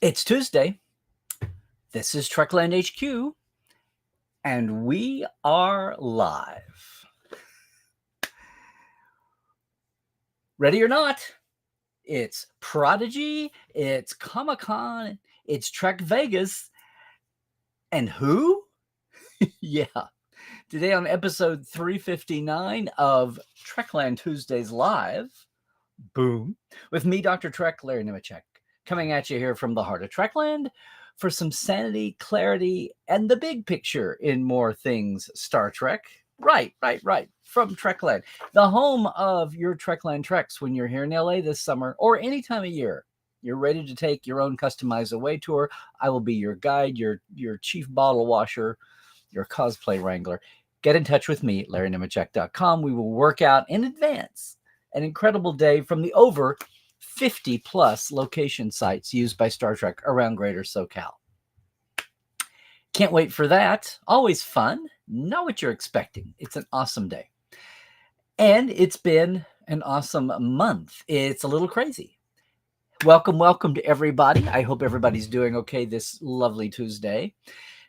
It's Tuesday. This is Trekland HQ, and we are live. Ready or not, it's Prodigy, it's Comic-Con, it's Trek Vegas, and who? Yeah. Today on episode 359 of Trekland Tuesdays Live, boom, with me, Dr. Trek, Larry Nemechek, coming at you here from the heart of Trekland for some sanity, clarity, and the big picture in more things Star Trek. Right. From Trekland, the home of your Trekland treks when you're here in LA this summer or any time of year. You're ready to take your own customized away tour. I will be your guide, your chief bottle washer, your cosplay wrangler. Get in touch with me, LarryNemechek.com. We will work out in advance an incredible day from the over 50 plus location sites used by Star Trek around Greater SoCal. Can't wait for that. Always fun. Know what you're expecting. It's an awesome day. And it's been an awesome month. It's a little crazy. Welcome to everybody. I hope everybody's doing okay this lovely Tuesday.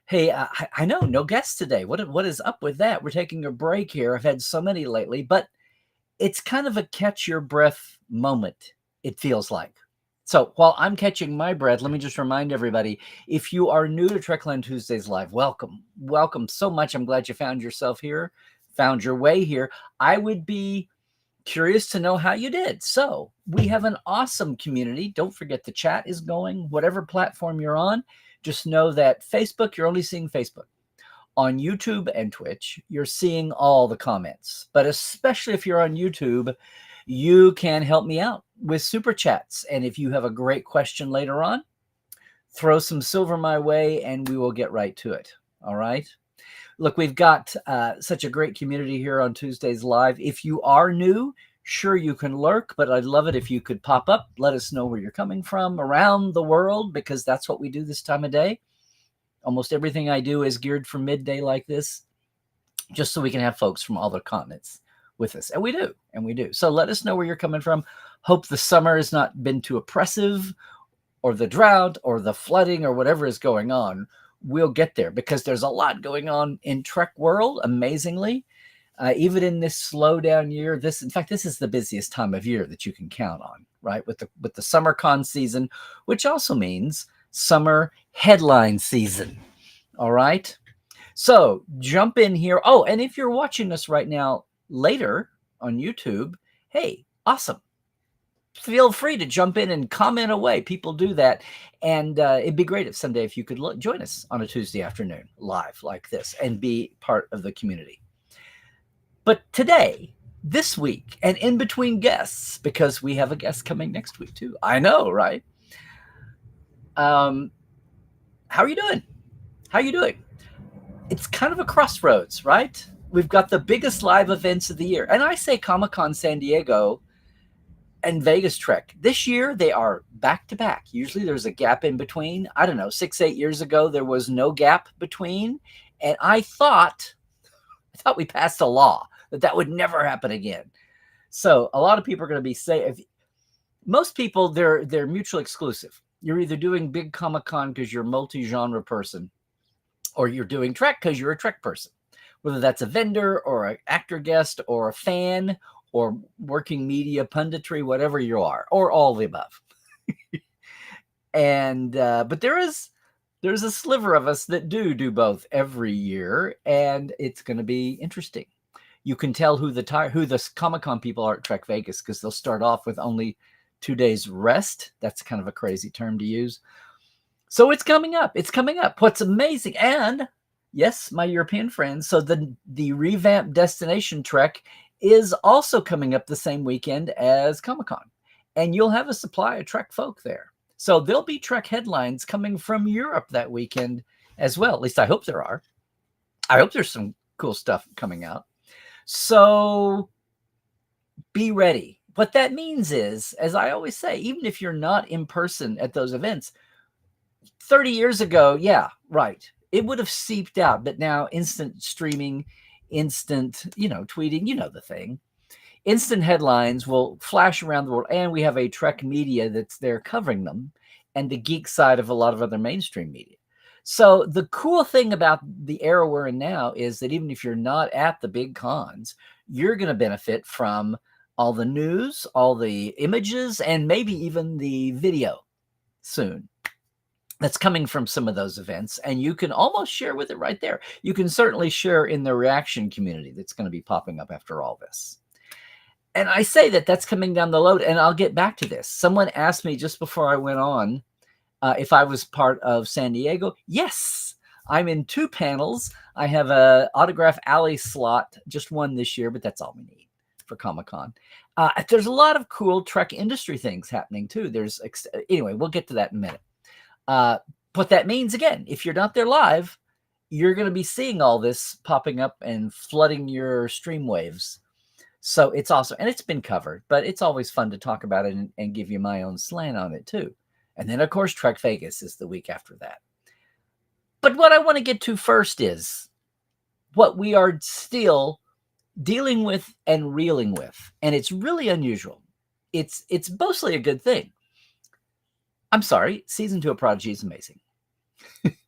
Hey, I know, no guests today. What is up with that? We're taking a break here. I've had so many lately, but it's kind of a catch your breath moment, it feels like. So while I'm catching my breath, let me just remind everybody, if you are new to Trekland Tuesdays Live, welcome so much. I'm glad you found yourself here, found your way here. I would be curious to know how you did. So we have an awesome community. Don't forget the chat is going, whatever platform you're on. Just know that Facebook, you're only seeing Facebook. On YouTube and Twitch, you're seeing all the comments. But especially if you're on YouTube, you can help me out with super chats. And if you have a great question later on, throw some silver my way and we will get right to it. All right. Look, we've got such a great community here on Tuesdays Live. If you are new, sure, you can lurk, but I'd love it if you could pop up. Let us know where you're coming from around the world, because that's what we do this time of day. Almost everything I do is geared for midday like this, just so we can have folks from all the continents with us. And we do. So let us know where you're coming from. Hope the summer has not been too oppressive, or the drought or the flooding or whatever is going on. We'll get there, because there's a lot going on in Trek world, amazingly. Even in this slowdown year, this is the busiest time of year that you can count on, right? With the summer con season, which also means summer headline season. All right. So jump in here. Oh, and if you're watching us right now later on YouTube, hey, awesome. Feel free to jump in and comment away. People do that. And it'd be great if someday if you could join us on a Tuesday afternoon live like this and be part of the community. But today, this week, and in between guests, because we have a guest coming next week too. I know, right? How are you doing? It's kind of a crossroads, right? We've got the biggest live events of the year. And I say Comic-Con San Diego and Vegas Trek. This year, they are back to back. Usually there's a gap in between. I don't know, 6-8 years ago, there was no gap between. And I thought we passed a law that would never happen again. So a lot of people are going to be saying, most people, they're mutually exclusive. You're either doing big Comic-Con because you're a multi-genre person, or you're doing Trek because you're a Trek person, whether that's a vendor or an actor guest or a fan or working media punditry, whatever you are, or all the above. And but there's a sliver of us that do both every year, and it's going to be interesting. You can tell who the Comic-Con people are at Trek Vegas, because they'll start off with only 2 days rest. That's kind of a crazy term to use. So it's coming up. What's amazing, and yes, my European friends, so the revamped Destination Trek is also coming up the same weekend as Comic-Con. And you'll have a supply of Trek folk there. So there'll be Trek headlines coming from Europe that weekend as well. At least I hope there are. I hope there's some cool stuff coming out. So be ready. What that means is, as I always say, even if you're not in person at those events, 30 years ago, yeah, right, it would have seeped out. But now instant streaming, instant, tweeting, the thing. Instant headlines will flash around the world, and we have a Trek media that's there covering them. and the geek side of a lot of other mainstream media. So the cool thing about the era we're in now is that even if you're not at the big cons, you're going to benefit from all the news, all the images, and maybe even the video soon that's coming from some of those events. And you can almost share with it right there. You can certainly share in the reaction community that's going to be popping up after all this. And I say that that's coming down the road, and I'll get back to this. Someone asked me just before I went on if I was part of San Diego. Yes, I'm in 2 panels. I have a Autograph Alley slot, just one this year, but that's all we need for Comic-Con. There's a lot of cool Trek industry things happening too. Anyway, we'll get to that in a minute. What that means, again, if you're not there live, you're going to be seeing all this popping up and flooding your stream waves. So it's awesome. And it's been covered, but it's always fun to talk about it and give you my own slant on it too. And then, of course, Trek Vegas is the week after that. But what I want to get to first is what we are still dealing with and reeling with. And it's really unusual. It's mostly a good thing. I'm sorry. Season 2 of Prodigy is amazing.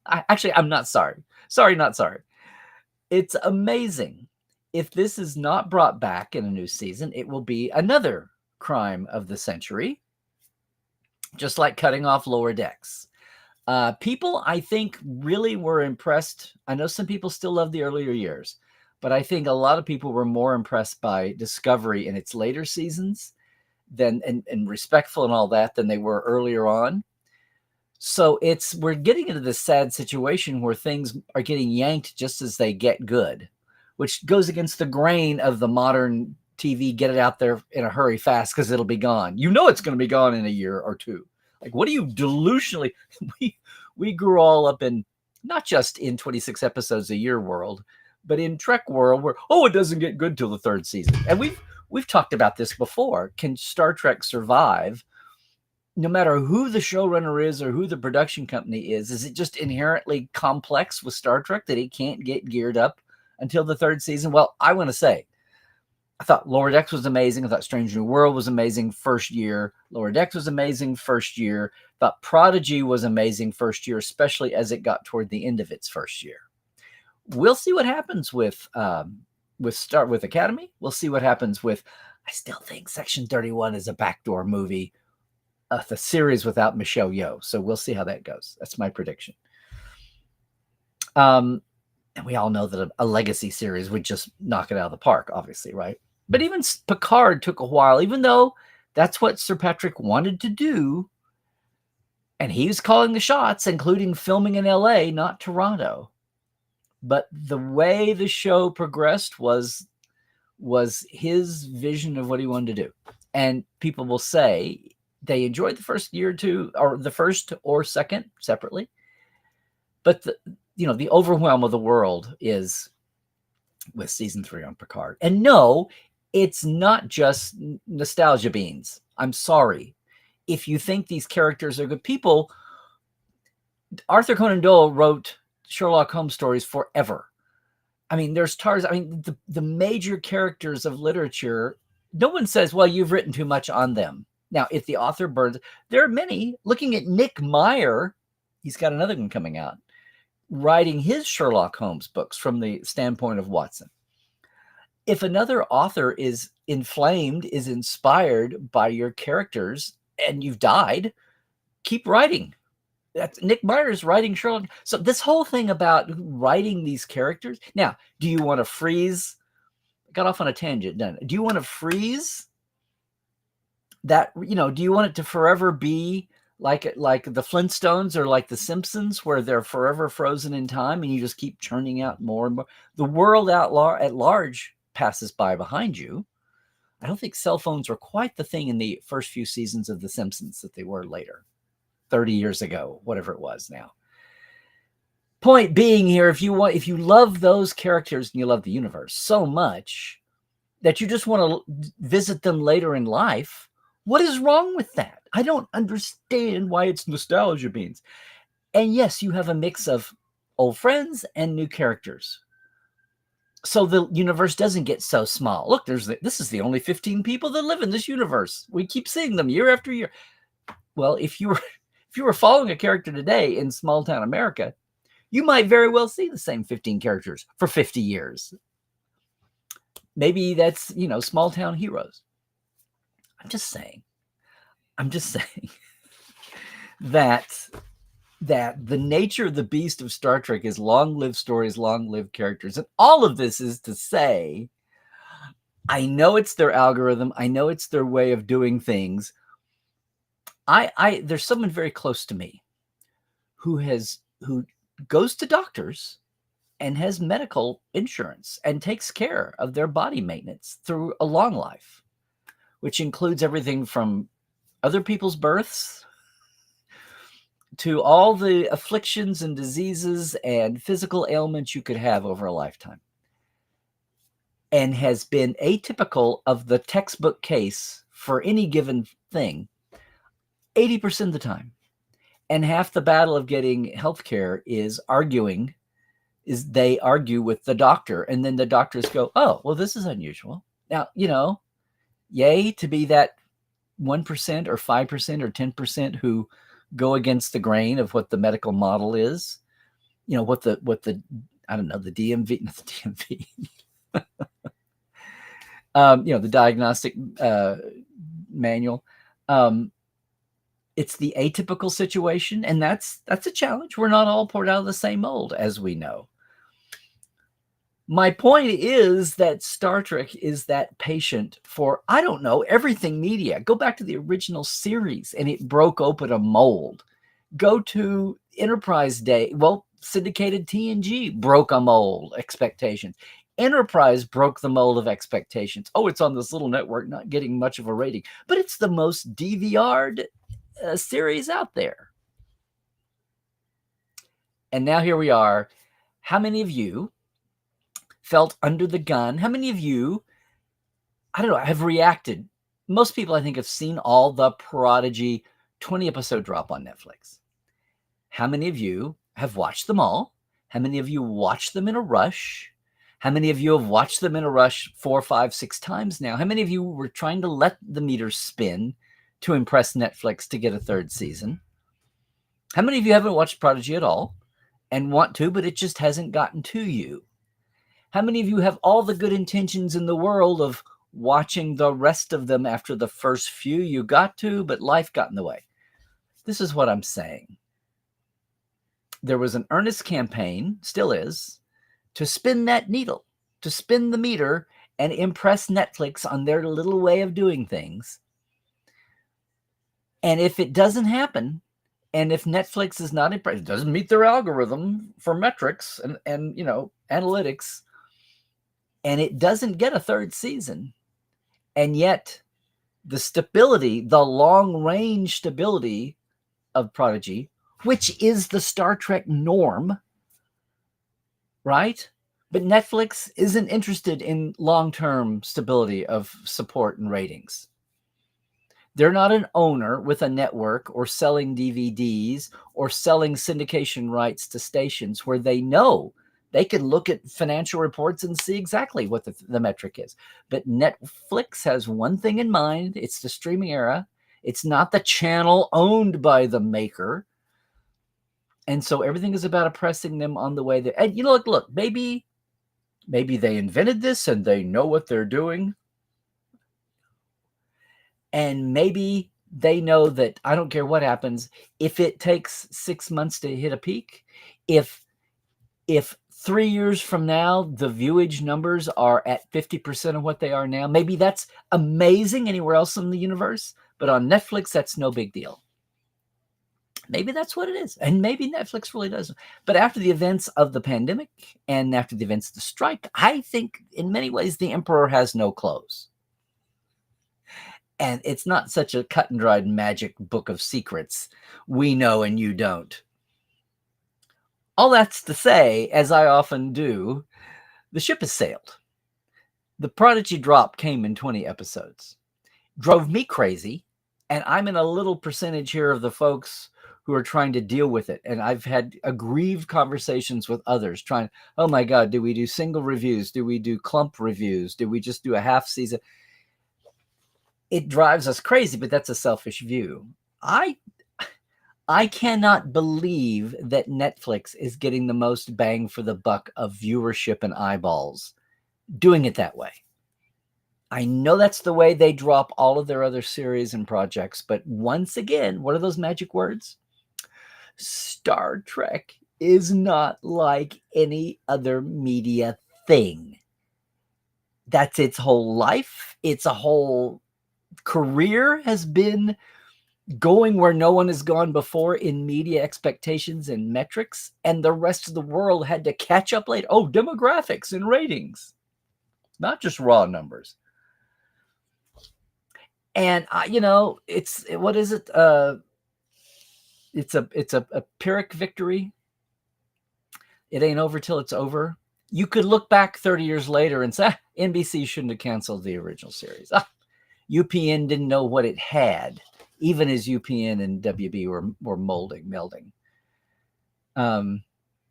I'm not sorry. Sorry, not sorry. It's amazing. If this is not brought back in a new season, it will be another crime of the century, just like cutting off Lower Decks. People, I think, really were impressed. I know some people still love the earlier years, but I think a lot of people were more impressed by Discovery in its later seasons and respectful and all that than they were earlier on. So we're getting into this sad situation where things are getting yanked just as they get good, which goes against the grain of the modern TV, get it out there in a hurry fast because it'll be gone. You know it's going to be gone in a year or two. Like, what are you delusionally? We grew all up in, not just in 26 episodes a year world, but in Trek world where, it doesn't get good till the 3rd season. And we've talked about this before. Can Star Trek survive no matter who the showrunner is or who the production company is? Is it just inherently complex with Star Trek that it can't get geared up until the 3rd season? Well, I want to say, I thought Lower Decks was amazing. I thought Strange New World was amazing first year. Lower Decks was amazing first year. Thought Prodigy was amazing first year, especially as it got toward the end of its first year. We'll see what happens with Academy. We'll see what happens with, I still think Section 31 is a backdoor movie, the series without Michelle Yeoh. So we'll see how that goes. That's my prediction. And we all know that a legacy series would just knock it out of the park, obviously, right? But even Picard took a while, even though that's what Sir Patrick wanted to do. And he was calling the shots, including filming in LA, not Toronto. But the way the show progressed was his vision of what he wanted to do. And people will say they enjoyed the first year or two, or the first or second separately. But the overwhelm of the world is with season 3 on Picard. And no, it's not just nostalgia beans. I'm sorry. If you think these characters are good people, Arthur Conan Doyle wrote Sherlock Holmes stories forever. I mean, there's the major characters of literature. No one says, well, you've written too much on them. Now, if the author burns, there are many. Looking at Nick Meyer, he's got another one coming out, writing his Sherlock Holmes books from the standpoint of Watson. If another author is inflamed, is inspired by your characters, and you've died, keep writing. That's Nick Meyer's writing Sherlock. So this whole thing about writing these characters. Now, do you want to freeze? I got off on a tangent. Done. Do you want to freeze that? Do you want it to forever be like the Flintstones or like the Simpsons, where they're forever frozen in time and you just keep churning out more and more? The world at large passes by behind you. I don't think cell phones were quite the thing in the first few seasons of The Simpsons that they were later, 30 years ago, whatever it was now. Point being here, if you love those characters and you love the universe so much that you just want to visit them later in life, what is wrong with that? I don't understand why it's nostalgia beans. And yes, you have a mix of old friends and new characters. So the universe doesn't get so small. Look, this is the only 15 people that live in this universe. We keep seeing them year after year. Well, if you If you were following a character today in small town America, you might very well see the same 15 characters for 50 years. Maybe that's, small town heroes. I'm just saying that the nature of the beast of Star Trek is long-lived stories, long-lived characters. And all of this is to say, I know it's their algorithm. I know it's their way of doing things. There's someone very close to me who goes to doctors and has medical insurance and takes care of their body maintenance through a long life, which includes everything from other people's births to all the afflictions and diseases and physical ailments you could have over a lifetime, and has been atypical of the textbook case for any given thing 80% of the time. And half the battle of getting healthcare is they argue with the doctor, and then the doctors go, oh, well, this is unusual. Now, yay to be that 1% or 5% or 10% who go against the grain of what the medical model is, what the I don't know, the DMV, not the DMV, the diagnostic manual. It's the atypical situation, and that's a challenge. We're not all poured out of the same mold, as we know. My point is that Star Trek is that patient for, I don't know, everything media. Go back to the original series, and it broke open a mold. Go to Enterprise Day. Well, syndicated TNG broke a mold, expectations. Enterprise broke the mold of expectations. Oh, it's on this little network, not getting much of a rating, but it's the most DVR'd series out there. And now here we are. How many of you felt under the gun? How many of you, I don't know, have reacted? Most people, I think, have seen all the Prodigy 20-episode drop on Netflix. How many of you have watched them all? How many of you watched them in a rush? How many of you have watched them in a rush 4, 5, 6 times now? How many of you were trying to let the meter spin to impress Netflix to get a 3rd season? How many of you haven't watched Prodigy at all and want to, but it just hasn't gotten to you? How many of you have all the good intentions in the world of watching the rest of them after the first few you got to, but life got in the way? This is what I'm saying. There was an earnest campaign, still is, to spin that needle, to spin the meter and impress Netflix on their little way of doing things. And if it doesn't happen, and if Netflix is not impressed, it doesn't meet their algorithm for metrics and analytics, and it doesn't get a 3rd season, and yet the stability, the long-range stability of Prodigy, which is the Star Trek norm, right? But Netflix isn't interested in long-term stability of support and ratings. They're not an owner with a network or selling DVDs or selling syndication rights to stations where they know they can look at financial reports and see exactly what the metric is. But Netflix has one thing in mind. It's the streaming era. It's not the channel owned by the maker. And so everything is about oppressing them on the way. And look, maybe they invented this and they know what they're doing. And maybe they know that I don't care what happens. If it takes 6 months to hit a peak, if 3 years from now, the viewage numbers are at 50% of what they are now, maybe that's amazing anywhere else in the universe. But on Netflix, that's no big deal. Maybe that's what it is. And maybe Netflix really doesn't. But after the events of the pandemic and after the events of the strike, I think in many ways the emperor has no clothes. And it's not such a cut and dried magic book of secrets. We know and you don't. All that's to say, as I often do, the ship has sailed. The Prodigy drop came in 20 episodes. Drove me crazy. And I'm in a little percentage here of the folks who are trying to deal with it. And I've had aggrieved conversations with others trying, oh my God, do we do single reviews? Do we do clump reviews? Do we just do a half season? It drives us crazy, but that's a selfish view. I I cannot believe that Netflix is getting the most bang for the buck of viewership and eyeballs doing it that way. I know that's the way they drop all of their other series and projects, but once again, what are those magic words? Star Trek is not like any other media thing. That's its whole life. Its a whole career has been going where no one has gone before in media expectations and metrics, and the rest of the world had to catch up late. Oh, demographics and ratings, not just raw numbers. And it's what is it? It's a Pyrrhic victory. It ain't over till it's over. You could look back 30 years later and say, NBC shouldn't have canceled the original series. UPN didn't know what it had, even as UPN and WB were melding.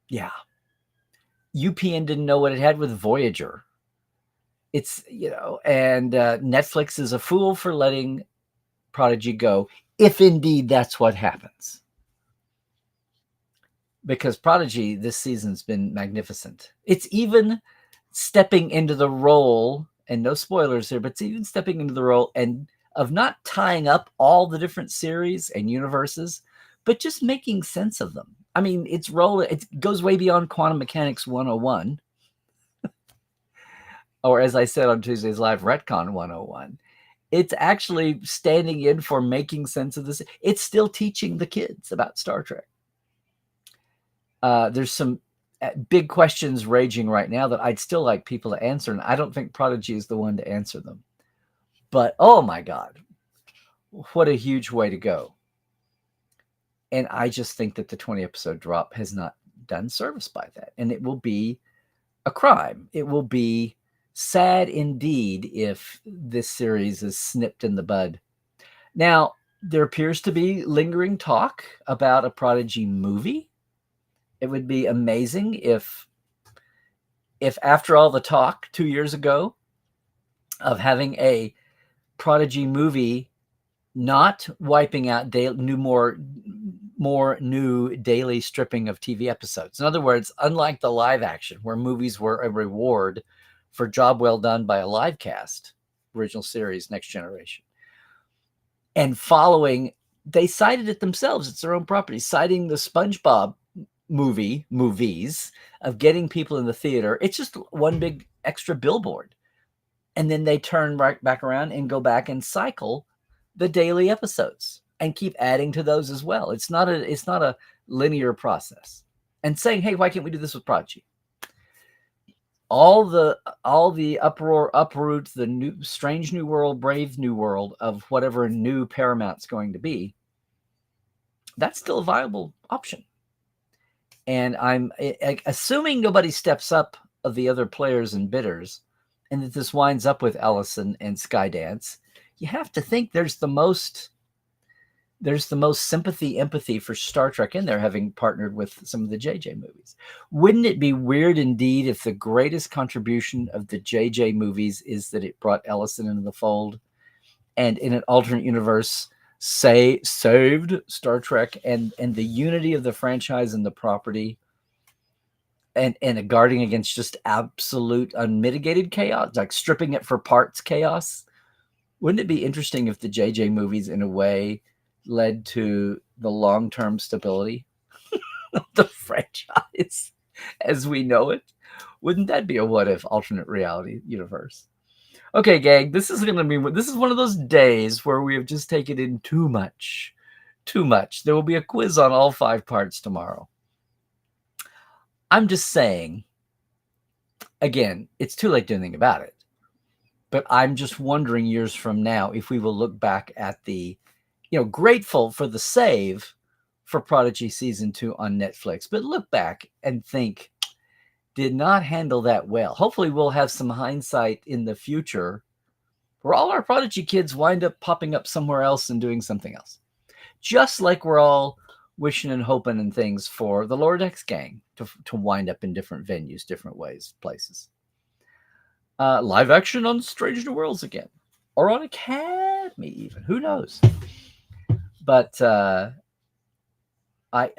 Yeah. UPN didn't know what it had with Voyager. It's, and Netflix is a fool for letting Prodigy go, if indeed that's what happens. Because Prodigy this season's been magnificent. It's even stepping into the role, and no spoilers here, but it's even stepping into the role and of not tying up all the different series and universes, but just making sense of them. I mean, it goes way beyond quantum mechanics 101. Or as I said on Tuesday's Live, Retcon 101. It's actually standing in for making sense of this. It's still teaching the kids about Star Trek. There's some big questions raging right now that I'd still like people to answer, and I don't think Prodigy is the one to answer them. But, oh my God, what a huge way to go. And I just think that the 20-episode drop has not done service by that. And it will be a crime. It will be sad indeed if this series is snipped in the bud. Now, there appears to be lingering talk about a Prodigy movie. It would be amazing if after all the talk 2 years ago of having a Prodigy movie not wiping out more new daily stripping of TV episodes. In other words, unlike the live action, where movies were a reward for job well done by a live cast, original series, Next Generation, and following, they cited it themselves. It's their own property, citing the SpongeBob movies of getting people in the theater. It's just one big extra billboard. And then they turn right back around and go back and cycle the daily episodes and keep adding to those as well. It's not a linear process. And saying, hey, why can't we do this with Prodigy? All the uproot, the new strange new world, brave new world of whatever new Paramount's going to be. That's still a viable option. And I'm assuming nobody steps up of the other players and bidders, and that this winds up with Ellison and Skydance. You have to think there's the most sympathy, empathy for Star Trek in there, having partnered with some of the JJ movies. Wouldn't it be weird indeed if the greatest contribution of the JJ movies is that it brought Ellison into the fold, and in an alternate universe, saved Star Trek and the unity of the franchise and the property, and guarding against just absolute unmitigated chaos, like stripping it for parts chaos? Wouldn't it be interesting if the JJ movies, in a way, led to the long-term stability of the franchise as we know it? Wouldn't that be a what-if alternate reality universe? Okay, gang, this is one of those days where we have just taken in too much. There will be a quiz on all 5 parts tomorrow. I'm just saying, again, it's too late to do anything about it. But I'm just wondering years from now if we will look back at the, grateful for the save for Prodigy Season 2 on Netflix, but look back and think, did not handle that well. Hopefully we'll have some hindsight in the future where all our Prodigy kids wind up popping up somewhere else and doing something else. Just like we're all wishing and hoping and things for the Lower Decks gang to wind up in different venues, different ways, places. Live action on Strange New Worlds again. Or on Academy even. Who knows? But I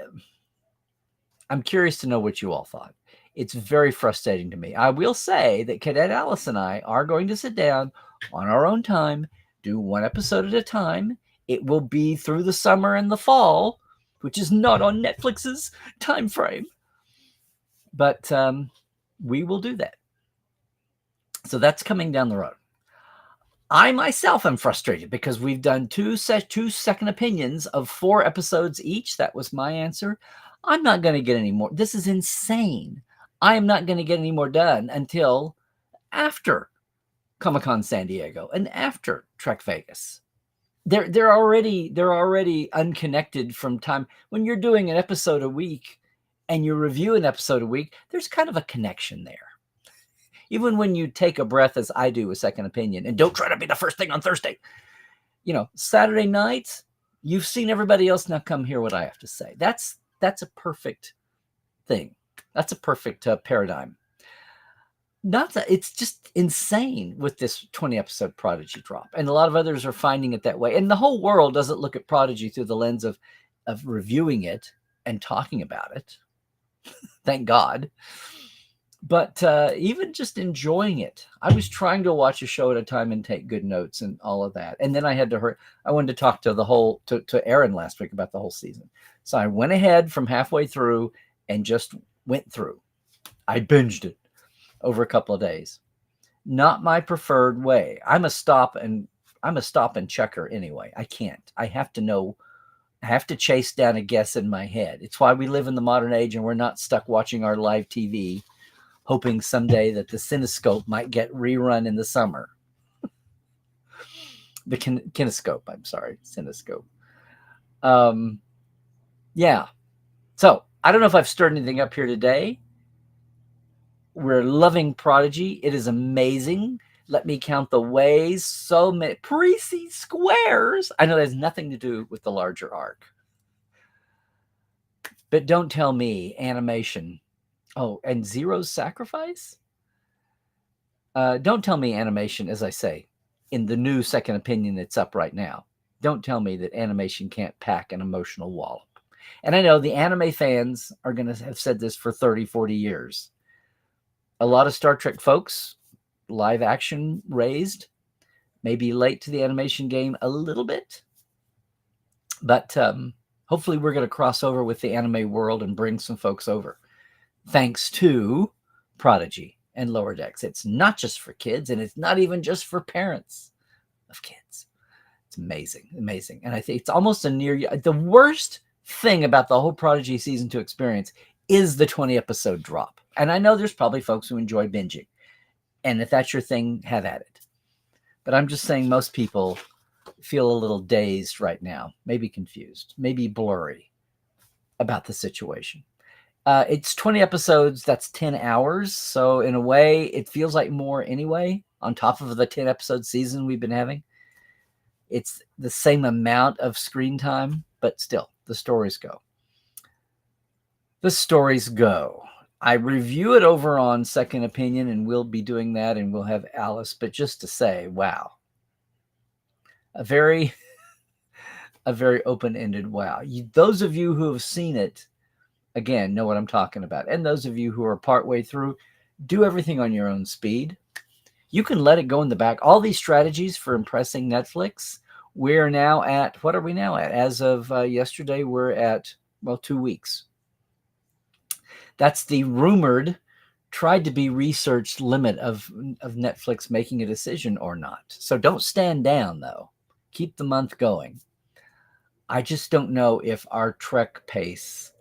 I'm curious to know what you all thought. It's very frustrating to me. I will say that Cadet Alice and I are going to sit down on our own time, do one episode at a time. It will be through the summer and the fall, which is not on Netflix's time frame. But we will do that. So that's coming down the road. I myself am frustrated because we've done two second opinions of 4 episodes each. That was my answer. I'm not going to get any more. This is insane. I am not going to get any more done until after Comic-Con San Diego and after Trek Vegas. They're already unconnected from time. When you're doing an episode a week and you review an episode a week, there's kind of a connection there. Even when you take a breath, as I do with Second Opinion, and don't try to be the first thing on Thursday. Saturday night, you've seen everybody else, now come hear what I have to say. That's a perfect thing. That's a perfect paradigm. It's just insane with this 20-episode Prodigy drop. And a lot of others are finding it that way. And the whole world doesn't look at Prodigy through the lens of reviewing it and talking about it. Thank God. But even just enjoying it. I was trying to watch a show at a time and take good notes and all of that. And then I had to hurry. I wanted to talk to Aaron last week about the whole season. So I went ahead from halfway through and just went through. I binged it over a couple of days. Not my preferred way. I'm a stop and checker anyway. I can't. I have to know. I have to chase down a guess in my head. It's why we live in the modern age and we're not stuck watching our live TV, hoping someday that the Cinescope might get rerun in the summer. The Kinescope, I'm sorry, Cinescope. Yeah. So I don't know if I've stirred anything up here today. We're loving Prodigy. It is amazing. Let me count the ways. So many Parisi squares. I know that has nothing to do with the larger arc. But don't tell me animation. Oh, and Zero's sacrifice? Don't tell me animation, as I say, in the new Second Opinion that's up right now. Don't tell me that animation can't pack an emotional wallop. And I know the anime fans are going to have said this for 30, 40 years. A lot of Star Trek folks, live action raised, maybe late to the animation game a little bit. But hopefully we're going to cross over with the anime world and bring some folks over. Thanks to Prodigy and Lower Decks. It's not just for kids, and it's not even just for parents of kids. It's amazing, amazing. And I think it's almost the worst thing about the whole Prodigy season 2 experience is the 20-episode drop. And I know there's probably folks who enjoy binging. And if that's your thing, have at it. But I'm just saying most people feel a little dazed right now, maybe confused, maybe blurry about the situation. It's 20 episodes. That's 10 hours. So in a way, it feels like more anyway, on top of the 10-episode season we've been having. It's the same amount of screen time, but still, the stories go. The stories go. I review it over on Second Opinion, and we'll be doing that, and we'll have Alice. But just to say, wow. A very open-ended wow. Those of you who have seen it, again, know what I'm talking about. And those of you who are partway through, do everything on your own speed. You can let it go in the back. All these strategies for impressing Netflix, we're now at, what are we now at? As of yesterday, we're at, 2 weeks. That's the rumored, tried to be researched limit of Netflix making a decision or not. So don't stand down, though. Keep the month going. I just don't know if our Trek pace,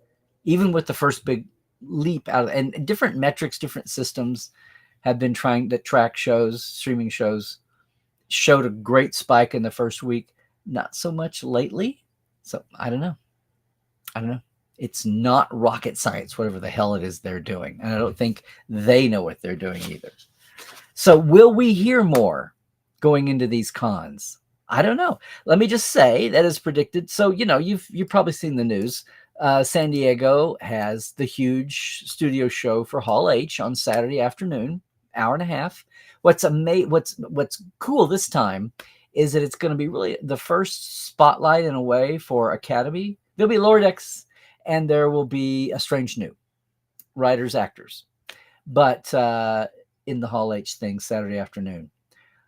even with the first big leap out, and different metrics, different systems have been trying to track shows, streaming shows, showed a great spike in the first week. Not so much lately. So I don't know. It's not rocket science, whatever the hell it is they're doing. And I don't think they know what they're doing either. So will we hear more going into these cons? I don't know. Let me just say that as predicted. So, you've probably seen the news. San Diego has the huge studio show for Hall H on Saturday afternoon, hour and a half. What's cool this time is that it's going to be really the first spotlight in a way for Academy. There'll be Lower Decks and there will be a Strange New writers, actors, but in the Hall H thing Saturday afternoon.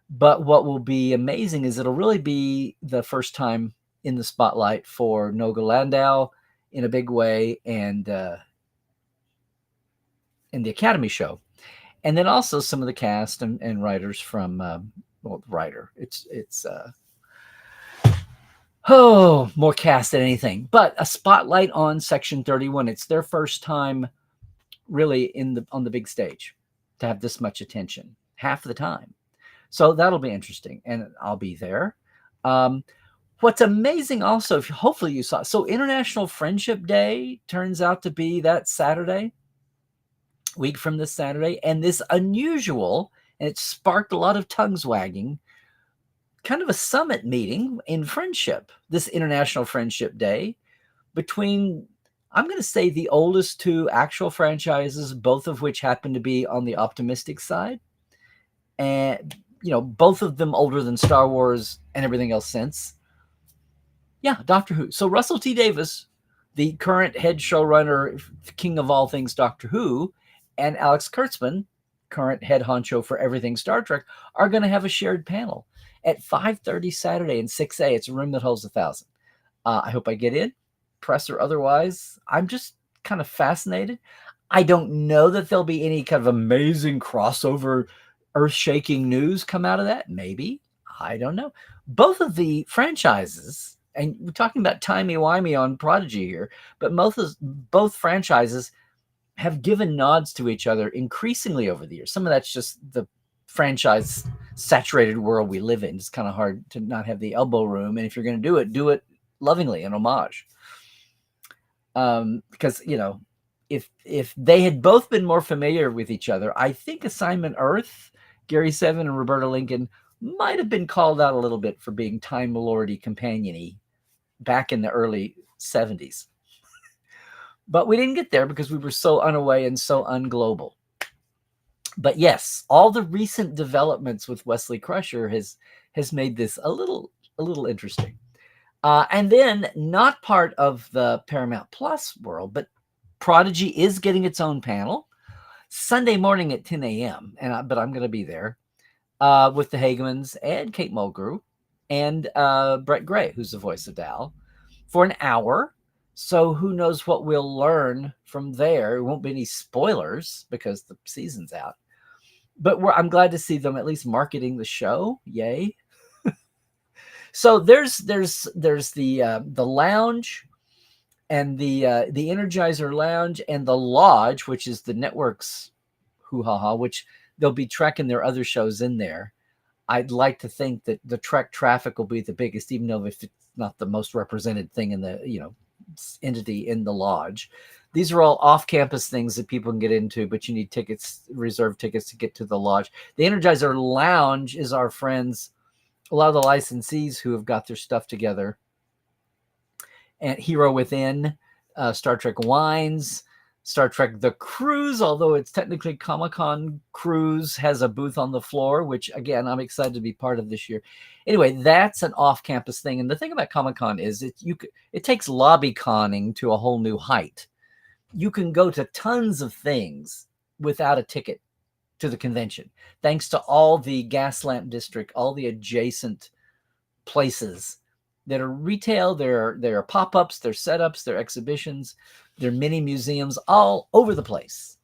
But what will be amazing is it'll really be the first time in the spotlight for Noga Landau in a big way, and in the Academy show, and then also some of the cast and writers from well, the writer. It's more cast than anything, but a spotlight on Section 31. It's their first time really on the big stage to have this much attention half the time. So that'll be interesting, and I'll be there. What's amazing also, hopefully you saw, so International Friendship Day turns out to be that Saturday, week from this Saturday, and this unusual, and it sparked a lot of tongues wagging, kind of a summit meeting in friendship, this International Friendship Day, between, I'm going to say, the oldest two actual franchises, both of which happen to be on the optimistic side. And, both of them older than Star Wars and everything else since. Yeah, Doctor Who. So Russell T. Davies, the current head showrunner, king of all things Doctor Who, and Alex Kurtzman, current head honcho for everything Star Trek, are going to have a shared panel at 5:30 Saturday in 6A. It's a room that holds 1,000. I hope I get in, press or otherwise. I'm just kind of fascinated. I don't know that there'll be any kind of amazing crossover, earth-shaking news come out of that. Maybe. I don't know. Both of the franchises, and we're talking about timey-wimey on Prodigy here, but both franchises have given nods to each other increasingly over the years. Some of that's just the franchise saturated world we live in. It's kind of hard to not have the elbow room. And if you're going to do it lovingly, an homage. Because, if they had both been more familiar with each other, I think Assignment Earth, Gary Seven and Roberta Lincoln, might have been called out a little bit for being Time Lordy companion-y back in the early 70s. But we didn't get there because we were so unaway and so unglobal. But yes, all the recent developments with Wesley Crusher has made this a little interesting. And then, not part of the Paramount Plus world, but Prodigy is getting its own panel Sunday morning at 10 a.m. But I'm going to be there with the Hagemans and Kate Mulgrew and Brett Gray, who's the voice of Dal, for an hour. So who knows what we'll learn from there. It won't be any spoilers because the season's out. But I'm glad to see them at least marketing the show. Yay. So there's the lounge and the Energizer Lounge and the Lodge, which is the network's hoo-ha-ha, which they'll be tracking their other shows in there. I'd like to think that the Trek traffic will be the biggest, even though if it's not the most represented thing in the entity in the Lodge. These are all off-campus things that people can get into, but you need tickets, reserve tickets to get to the Lodge. The Energizer Lounge is our friends, a lot of the licensees who have got their stuff together. And Hero Within, Star Trek Wines, Star Trek The Cruise, although it's technically Comic-Con Cruise, has a booth on the floor, which, again, I'm excited to be part of this year. Anyway, that's an off-campus thing. And the thing about Comic-Con is it takes lobby conning to a whole new height. You can go to tons of things without a ticket to the convention, thanks to all the Gaslamp District, all the adjacent places that are retail. There are pop-ups, there are setups, there are exhibitions, there are mini museums all over the place.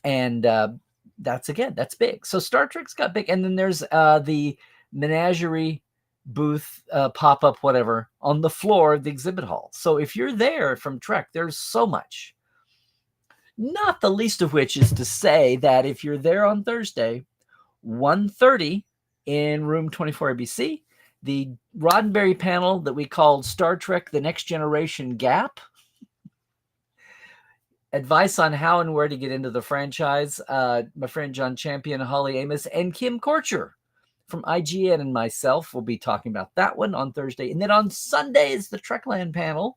And that's big. So Star Trek's got big. And then there's the menagerie booth, pop-up, whatever, on the floor of the exhibit hall. So if you're there from Trek, there's so much. Not the least of which is to say that if you're there on Thursday, 1:30 in room 24 ABC, the Roddenberry panel that we called Star Trek The Next Generation Gap, advice on how and where to get into the franchise, my friend John Champion, Holly Amos, and Kim Korcher from IGN and myself will be talking about that one on Thursday. And then on Sunday is the Trekland panel.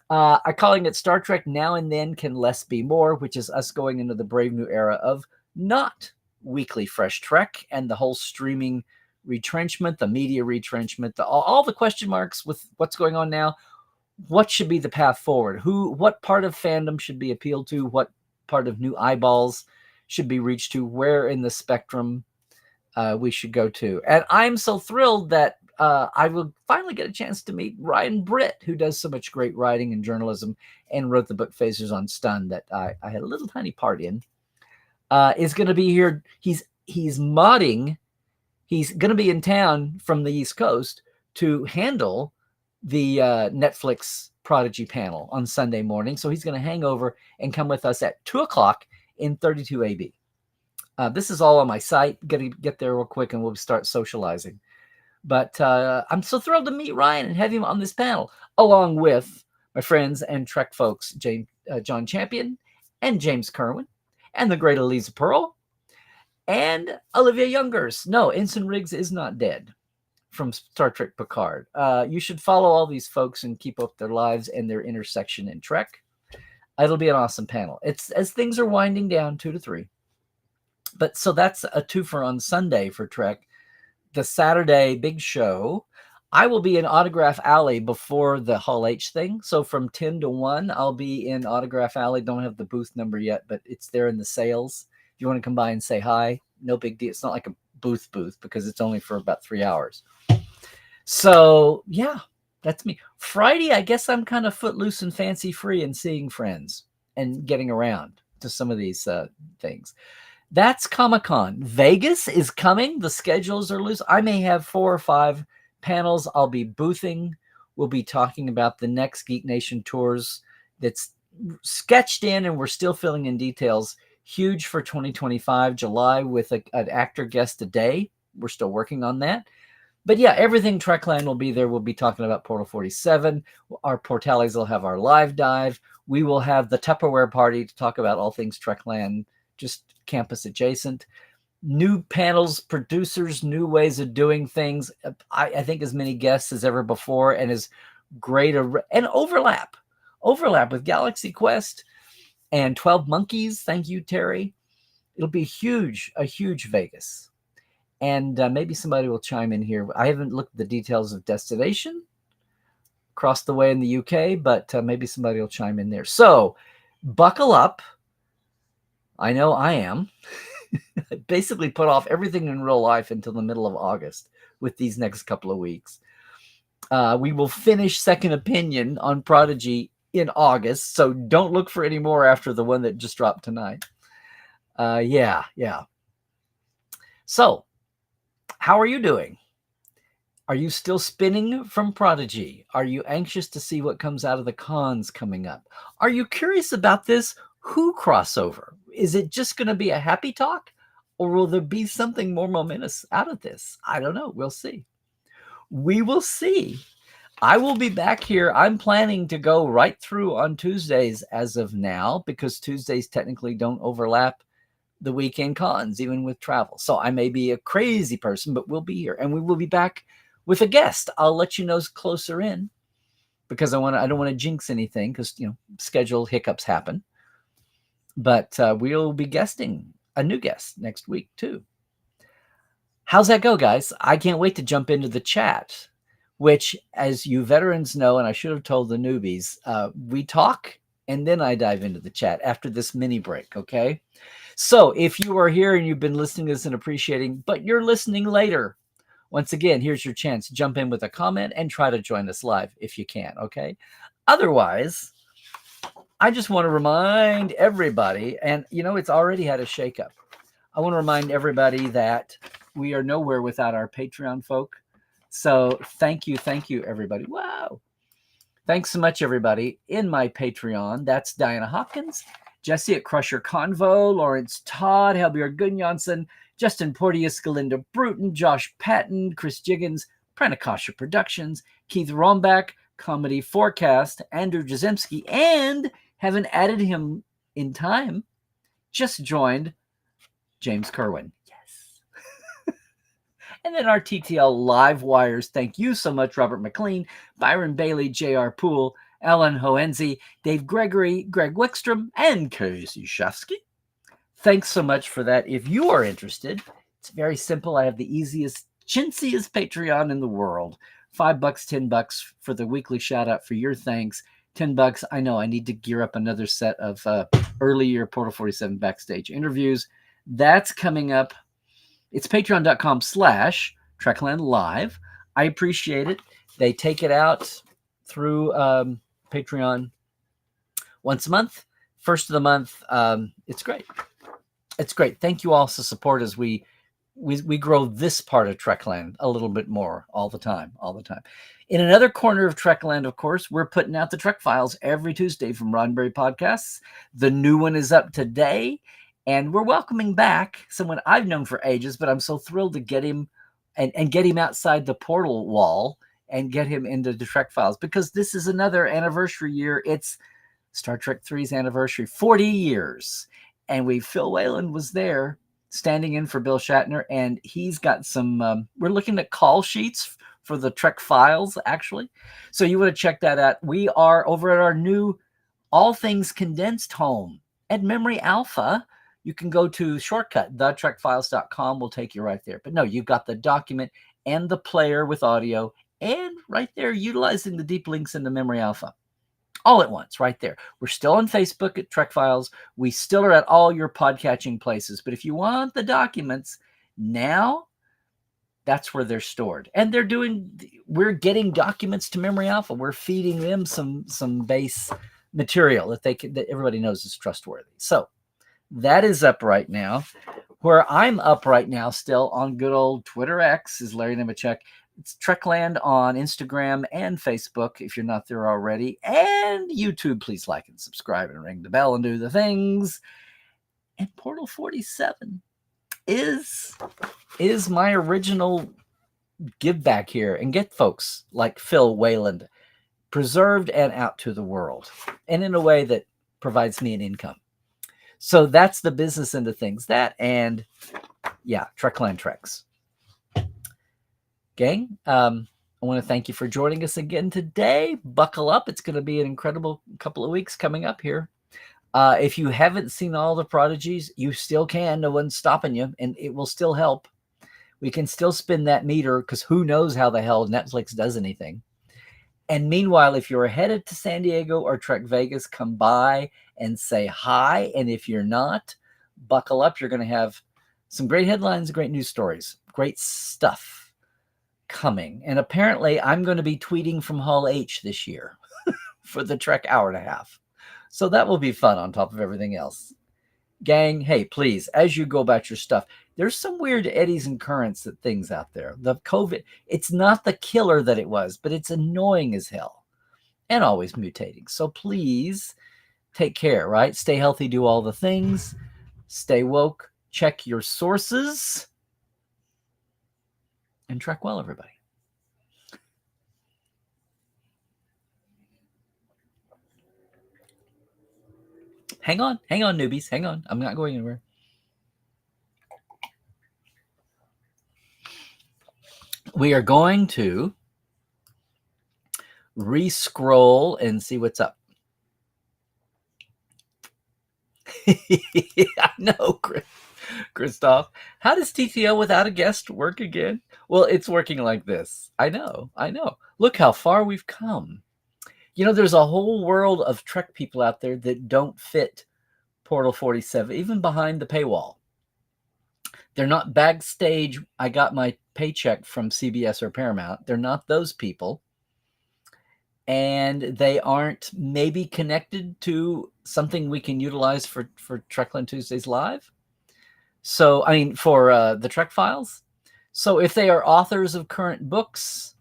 I'm calling it Star Trek Now and Then Can Less Be More, which is us going into the brave new era of not weekly fresh Trek and the whole streaming retrenchment, the media retrenchment, all the question marks with what's going on now. what should be the path forward? What part of fandom should be appealed to? What part of new eyeballs should be reached to? Where in the spectrum we should go to? And I'm so thrilled that I will finally get a chance to meet Ryan Britt, who does so much great writing and journalism and wrote the book Phasers on Stun that I had a little tiny part in. Is going to be here. He's modding. He's going to be in town from the East Coast to handle the Netflix Prodigy panel on Sunday morning. So he's going to hang over and come with us at 2:00 in 32 AB. This is all on my site. Got to get there real quick and we'll start socializing. But I'm so thrilled to meet Ryan and have him on this panel, along with my friends and Trek folks, John Champion and James Kerwin, and the great Eliza Pearl, and Olivia Youngers. No, Ensign Riggs is not dead from Star Trek Picard. You should follow all these folks and keep up their lives and their intersection in Trek. It'll be an awesome panel. It's as things are winding down 2 to 3. But so that's a twofer on Sunday for Trek. The Saturday big show, I will be in Autograph Alley before the Hall H thing. So from 10 to 1, I'll be in Autograph Alley. Don't have the booth number yet, but it's there in the sales. If you want to come by and say hi, no big deal. It's not like a booth because it's only for about 3 hours. So yeah, that's me. Friday, I guess I'm kind of footloose and fancy free and seeing friends and getting around to some of these things. That's Comic-Con. Vegas is coming. The schedules are loose. I may have 4 or 5 panels. I'll be boothing. We'll be talking about the next Geek Nation tours that's sketched in, and we're still filling in details. Huge for 2025, July, with an actor guest a day. We're still working on that. But yeah, everything Trekland will be there. We'll be talking about Portal 47. Our Portales will have our live dive. We will have the Tupperware party to talk about all things Trekland, just campus adjacent. New panels, producers, new ways of doing things. I think as many guests as ever before, and as great and overlap with Galaxy Quest and 12 Monkeys. Thank you, Terry. It'll be a huge Vegas. And maybe somebody will chime in here. I haven't looked at the details of destination across the way in the UK, but maybe somebody will chime in there. So buckle up. I know I am. I basically put off everything in real life until the middle of August with these next couple of weeks. We will finish Second Opinion on Prodigy in August, so don't look for any more after the one that just dropped tonight. Yeah. So, how are you doing? Are you still spinning from Prodigy? Are you anxious to see what comes out of the cons coming up? Are you curious about this Who crossover? Is it just going to be a happy talk, or will there be something more momentous out of this? I don't know. We'll see. We will see. I will be back here. I'm planning to go right through on Tuesdays as of now, because Tuesdays technically don't overlap the weekend cons, even with travel. So I may be a crazy person, but we'll be here, and we will be back with a guest. I'll let you know closer in, because I don't want to jinx anything, because schedule hiccups happen. But we'll be guesting a new guest next week too. How's that go, guys? I can't wait to jump into the chat, which, as you veterans know, and I should have told the newbies, we talk and then I dive into the chat after this mini break, okay? So if you are here and you've been listening to this and appreciating, but you're listening later, once again, here's your chance. Jump in with a comment and try to join us live if you can, okay? Otherwise, I just want to remind everybody, and it's already had a shakeup. I want to remind everybody that we are nowhere without our Patreon folk. So thank you, everybody. Wow. Thanks so much, everybody. In my Patreon, that's Diana Hopkins, Jesse at Crusher Convo, Lawrence Todd, Helbier Gunjansson, Justin Porteous, Galinda Bruton, Josh Patton, Chris Jiggins, Pranakasha Productions, Keith Rombach, Comedy Forecast, Andrew Jazemski, and haven't added him in time, just joined James Kerwin. Yes. And then our TTL live wires. Thank you so much, Robert McLean, Byron Bailey, J.R. Poole, Alan Hoenzi, Dave Gregory, Greg Wickstrom, and Casey Shafsky. Thanks so much for that. If you are interested, it's very simple. I have the easiest, chintziest Patreon in the world $5, $10 for the weekly shout out for your thanks. $10. I know I need to gear up another set of earlier Portal 47 backstage interviews. That's coming up. It's patreon.com/Trekland Live. I appreciate it. They take it out through Patreon once a month, first of the month. It's great. It's great. Thank you all to support as we grow this part of Trekland a little bit more all the time. In another corner of Trekland, of course, we're putting out the Trek Files every Tuesday from Roddenberry Podcasts. The new one is up today, and we're welcoming back someone I've known for ages, but I'm so thrilled to get him and get him outside the portal wall and get him into the Trek Files, because this is another anniversary year. It's Star Trek 3's anniversary, 40 years. And Phil Whalen was there standing in for Bill Shatner, and he's got some, we're looking at call sheets for the Trek Files, actually. So you want to check that out. We are over at our new All Things Condensed home at Memory Alpha. You can go to shortcut, thetrekfiles.com will take you right there. But no, you've got the document and the player with audio, and right there utilizing the deep links into Memory Alpha. All at once, right there. We're still on Facebook at Trek Files. We still are at all your podcatching places. But if you want the documents now, that's where they're stored. And we're getting documents to Memory Alpha. We're feeding them some base material that everybody knows is trustworthy. So that is up right now. Where I'm up right now still on good old Twitter X is Larry Nemechek. It's Trekland on Instagram and Facebook if you're not there already. And YouTube, please like and subscribe and ring the bell and do the things. And Portal 47 is my original give back here and get folks like Phil Whalen preserved and out to the world, and in a way that provides me an income. So that's the business end of things. That and yeah, Trekland Treks. Gang, I want to thank you for joining us again today. Buckle up. It's going to be an incredible couple of weeks coming up here. If you haven't seen all the Prodigies, you still can. No one's stopping you, and it will still help. We can still spin that meter, because who knows how the hell Netflix does anything. And meanwhile, if you're headed to San Diego or Trek Vegas, come by and say hi. And if you're not, buckle up. You're going to have some great headlines, great news stories, great stuff coming. And apparently I'm going to be tweeting from Hall H this year for the Trek hour and a half. So that will be fun on top of everything else. Gang, hey, please, as you go about your stuff, there's some weird eddies and currents of things out there. The COVID, it's not the killer that it was, but it's annoying as hell and always mutating. So please take care, right? Stay healthy, do all the things, stay woke, check your sources, and Trek well, everybody. Hang on, newbies. Hang on. I'm not going anywhere. We are going to re-scroll and see what's up. I know, Christoph. How does TTL without a guest work again? Well, it's working like this. I know. Look how far we've come. You know, there's a whole world of Trek people out there that don't fit Portal 47, even behind the paywall. They're not backstage. I got my paycheck from CBS or Paramount. They're not those people. And they aren't maybe connected to something we can utilize for Trekland Tuesdays Live. So, I mean, for the Trek Files. So if they are authors of current books,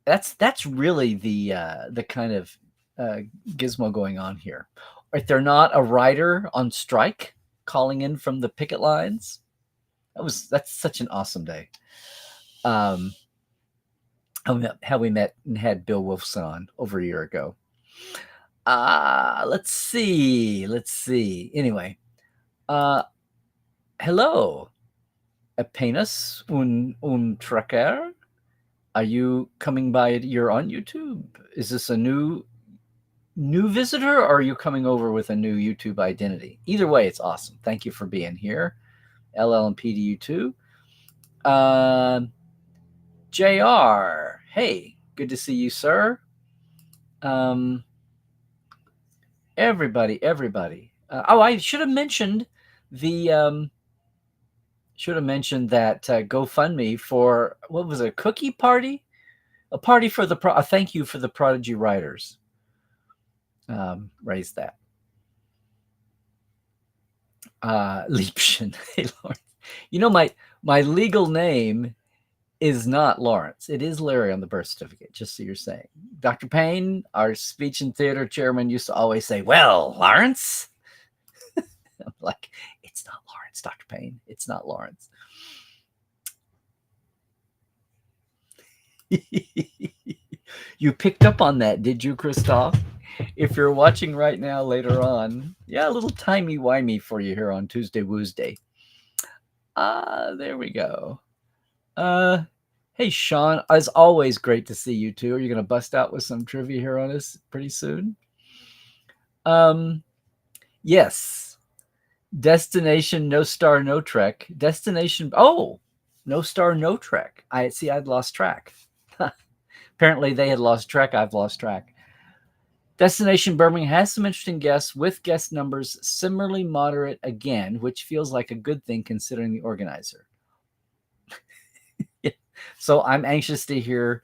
that's really the kind of gizmo going on here. If they're not a writer on strike calling in from the picket lines, that's such an awesome day. How we met and had Bill Wolfson on over a year ago. Let's see. Anyway, hello, apenas un trekker. Are you coming by? You're on YouTube. Is this a new visitor, or are you coming over with a new YouTube identity? Either way, it's awesome. Thank you for being here. LL and P to you too. JR, Hey, good to see you, sir. Um, everybody. I should have mentioned the that GoFundMe for what was it, a cookie party, a party for a thank you for the Prodigy writers. Raised that. Liebchen. Hey, Lawrence. You know my legal name is not Lawrence. It is Larry on the birth certificate, just so you're saying. Dr. Payne, our speech and theater chairman, used to always say, "Well, Lawrence." I'm like, it's not Lawrence, Dr. Payne. It's not Lawrence. You picked up on that, did you, Christoph? If you're watching right now later on, yeah, a little timey-wimey for you here on Tuesday Woosday. There we go. Hey, Sean, as always, great to see you too. Are you going to bust out with some trivia here on us pretty soon? Yes. Destination, no star, no trek. Destination, oh, no star, no trek. I'd lost track. Apparently they had lost track. I've lost track. Destination Birmingham has some interesting guests with guest numbers similarly moderate again, which feels like a good thing considering the organizer. So I'm anxious to hear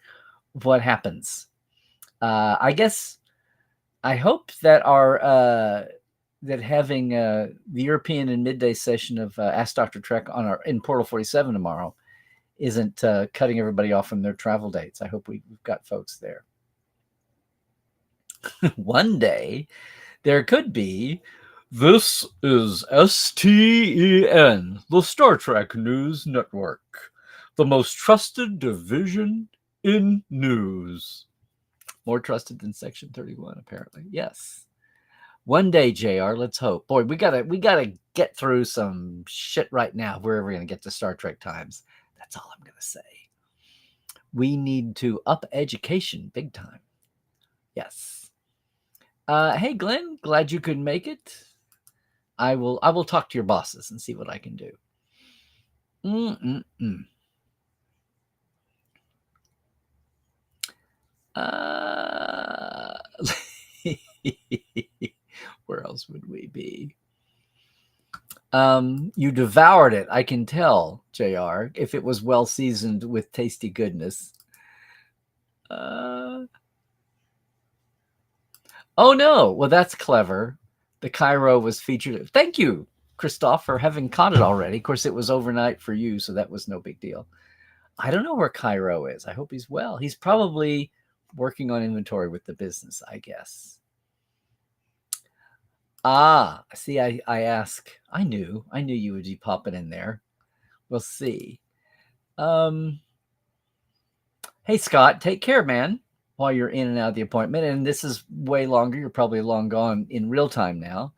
what happens. I guess I hope that that having the European and midday session of Ask Dr. Trek in Portal 47 tomorrow isn't cutting everybody off from their travel dates. I hope we've got folks there. One day there could be. This is STEN, the Star Trek News Network, the most trusted division in news. More trusted than Section 31, apparently. Yes. One day, JR, let's hope. Boy, we gotta get through some shit right now. We're ever gonna get to Star Trek times. That's all I'm gonna say. We need to up education big time. Yes. Hey, Glenn, glad you could make it. I will talk to your bosses and see what I can do. Where else would we be? You devoured it, I can tell, JR, if it was well seasoned with tasty goodness. Oh no, well that's clever. The Cairo was featured. Thank you, Christoph, for having caught it already. Of course, it was overnight for you, so that was no big deal. I don't know where Cairo is. I hope he's well. He's probably working on inventory with the business, I guess. See, I ask. I knew you would be popping in there. We'll see. Hey, Scott, take care, man, while you're in and out of the appointment. And this is way longer. You're probably long gone in real time now.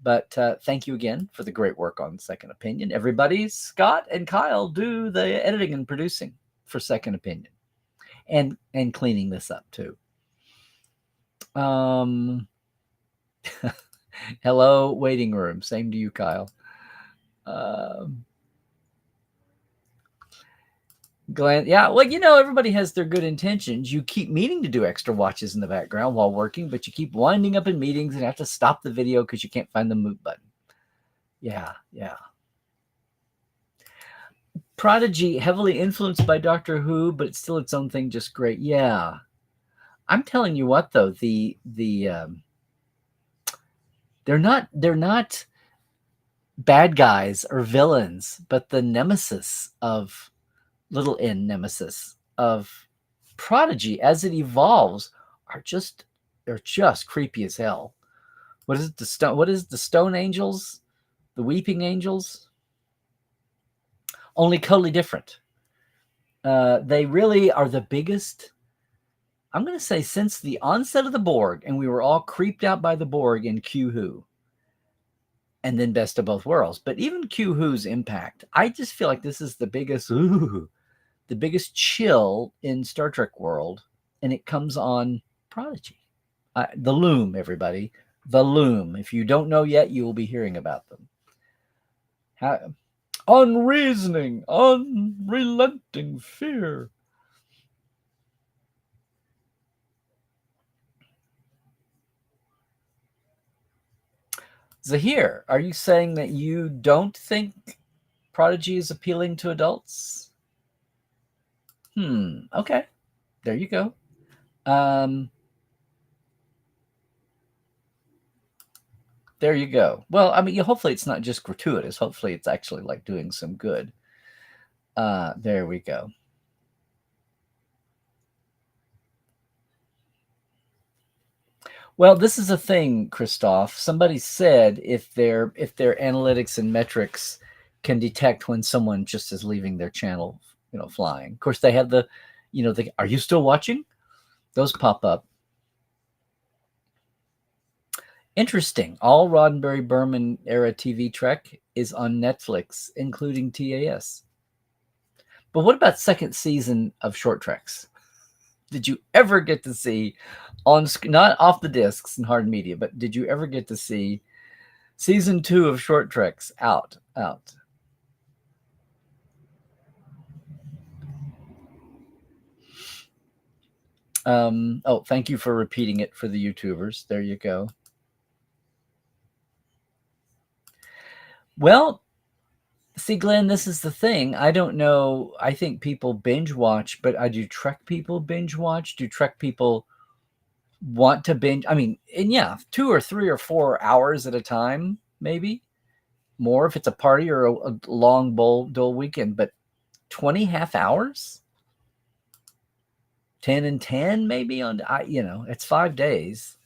But thank you again for the great work on Second Opinion. Everybody, Scott and Kyle do the editing and producing for Second Opinion. And cleaning this up, too. Hello, waiting room. Same to you, Kyle. Glenn, yeah, well, everybody has their good intentions. You keep meaning to do extra watches in the background while working, but you keep winding up in meetings and have to stop the video because you can't find the mute button. Yeah. Prodigy, heavily influenced by Doctor Who, but it's still its own thing, just great. Yeah. I'm telling you what, though, they're not bad guys or villains, but the nemesis of little n nemesis of Prodigy as it evolves they're just creepy as hell. What is the Stone Angels? The Weeping Angels? Only totally different. They really are the biggest, I'm going to say, since the onset of the Borg, and we were all creeped out by the Borg in Q Who, and then Best of Both Worlds. But even Q Who's impact, I just feel like this is the biggest chill in Star Trek world, and it comes on Prodigy. The Loom, everybody. The Loom. If you don't know yet, you will be hearing about them. Unreasoning, unrelenting fear. Zahir, are you saying that you don't think Prodigy is appealing to adults? Okay. There you go. There you go. Well, I mean, hopefully it's not just gratuitous. Hopefully it's actually like doing some good. There we go. Well, this is a thing, Christoph. Somebody said if their analytics and metrics can detect when someone just is leaving their channel, flying. Of course, they have the are you still watching? Those pop up. Interesting. All Roddenberry Berman era TV Trek is on Netflix, including TAS. But what about second season of Short Treks? Did you ever get to see not off the discs and hard media, but did you ever get to see season 2 of Short Treks out? Thank you for repeating it for the YouTubers. There you go. Well, see, Glenn, this is the thing. I don't know. I think people binge watch, but do Trek people binge watch? Do Trek people want to binge? I mean, and yeah, 2 or 3 or 4 hours at a time, maybe more if it's a party or a long dull weekend, but 20 half hours, 10 and 10 maybe on, it's 5 days.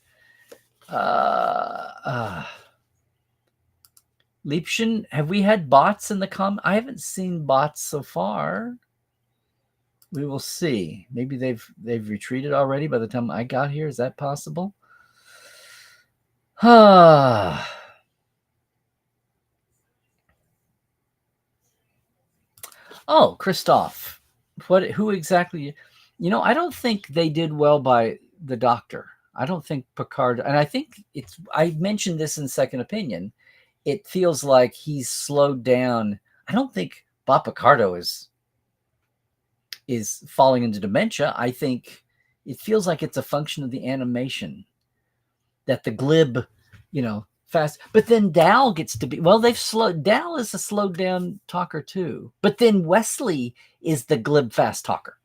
Liebchen, have we had bots in the I haven't seen bots so far. We will see. Maybe they've retreated already by the time I got here. Is that possible? Oh, Christoph. Who exactly? I don't think they did well by the Doctor. I don't think Picard, and I think I mentioned this in Second Opinion. It feels like he's slowed down. I don't think Bob Picardo is falling into dementia. I think it feels like it's a function of the animation, that the glib, fast. But then Dal gets to be, Dal is a slowed down talker too. But then Wesley is the glib fast talker.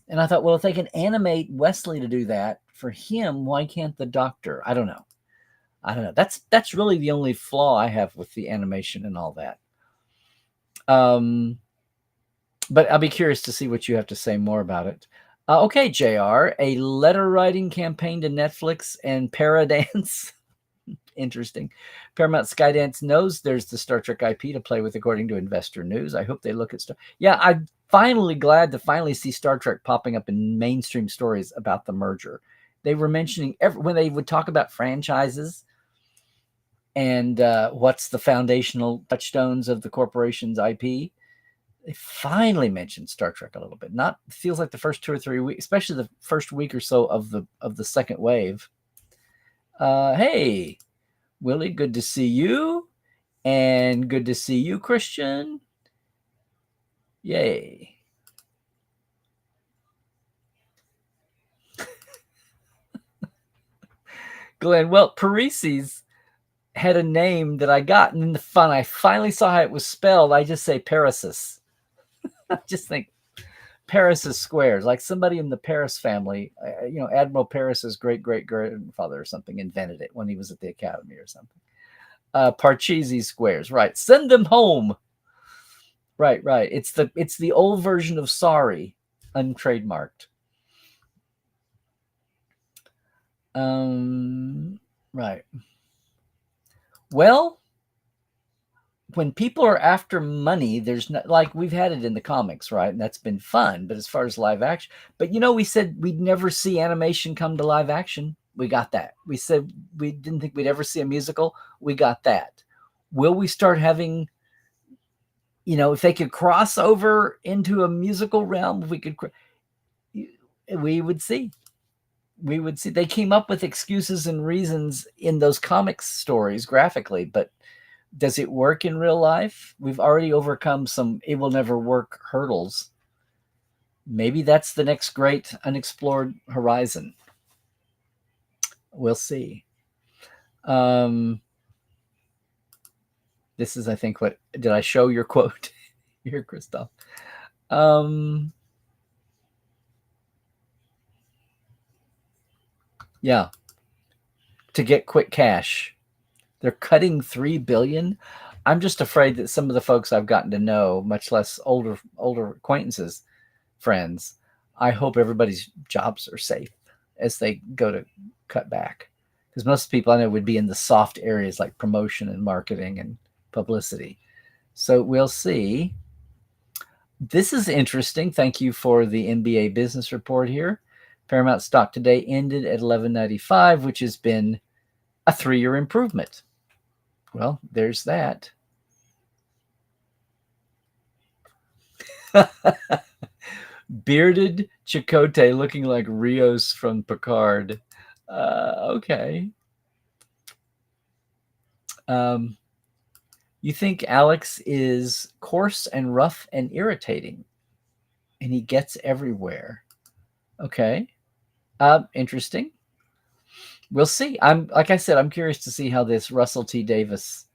And I thought, well, if they can animate Wesley to do that for him, why can't the Doctor? I don't know. That's really the only flaw I have with the animation and all that. But I'll be curious to see what you have to say more about it. Okay, JR, a letter writing campaign to Netflix and Paradance. Interesting. Paramount Skydance knows there's the Star Trek IP to play with, according to Investor News. I hope they look at I'm finally glad to finally see Star Trek popping up in mainstream stories about the merger. They were mentioning when they would talk about franchises and what's the foundational touchstones of the corporation's IP. They finally mentioned Star Trek a little bit. Not feels like the first 2 or 3 weeks, especially the first week or so of the second wave. Hey, Willie, good to see you, and good to see you, Christian. Yay. Glenn, well, Parisi's had a name that I got, and in the fun, I finally saw how it was spelled. I just say Parasis. I just think Paris's squares, like somebody in the Paris family, Admiral Paris's great-great-grandfather or something invented it when he was at the academy or something. Parcheesi squares, right? Send them home. Right. It's the old version of sorry, untrademarked. Right. Well, when people are after money, there's not, like, we've had it in the comics, right? And that's been fun. But as far as live action, but we said we'd never see animation come to live action. We got that. We said we didn't think we'd ever see a musical. We got that. Will we start having, if they could cross over into a musical realm, we would see. They came up with excuses and reasons in those comics stories graphically, but does it work in real life? We've already overcome some it will never work hurdles. Maybe that's the next great unexplored horizon. We'll see. This is, I think, what did I show your quote here, Christoph? Um, yeah, to get quick cash. They're cutting $3 billion. I'm just afraid that some of the folks I've gotten to know, much less older acquaintances, friends, I hope everybody's jobs are safe as they go to cut back. Because most people I know would be in the soft areas like promotion and marketing and publicity. So we'll see. This is interesting. Thank you for the NBA business report here. Paramount stock today ended at $11.95, which has been a 3-year improvement. Well, there's that. Bearded Chakotay looking like Rios from Picard. Okay. You think Alex is coarse and rough and irritating, and he gets everywhere. Okay. Interesting. We'll see. Like I said, I'm curious to see how this Russell T. Davies,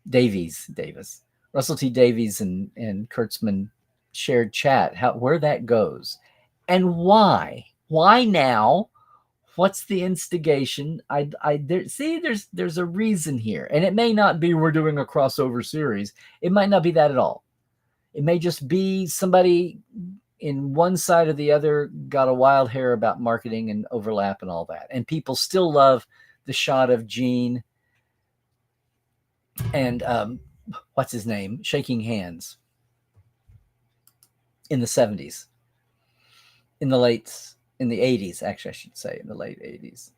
Russell T. Davies and Kurtzman shared chat, where that goes, and why. Why now? What's the instigation? There's a reason here, and it may not be we're doing a crossover series. It might not be that at all. It may just be somebody in one side or the other got a wild hair about marketing and overlap and all that. And people still love the shot of Gene and what's his name shaking hands in the 70s, in the 80s, actually, I should say, in the late 80s.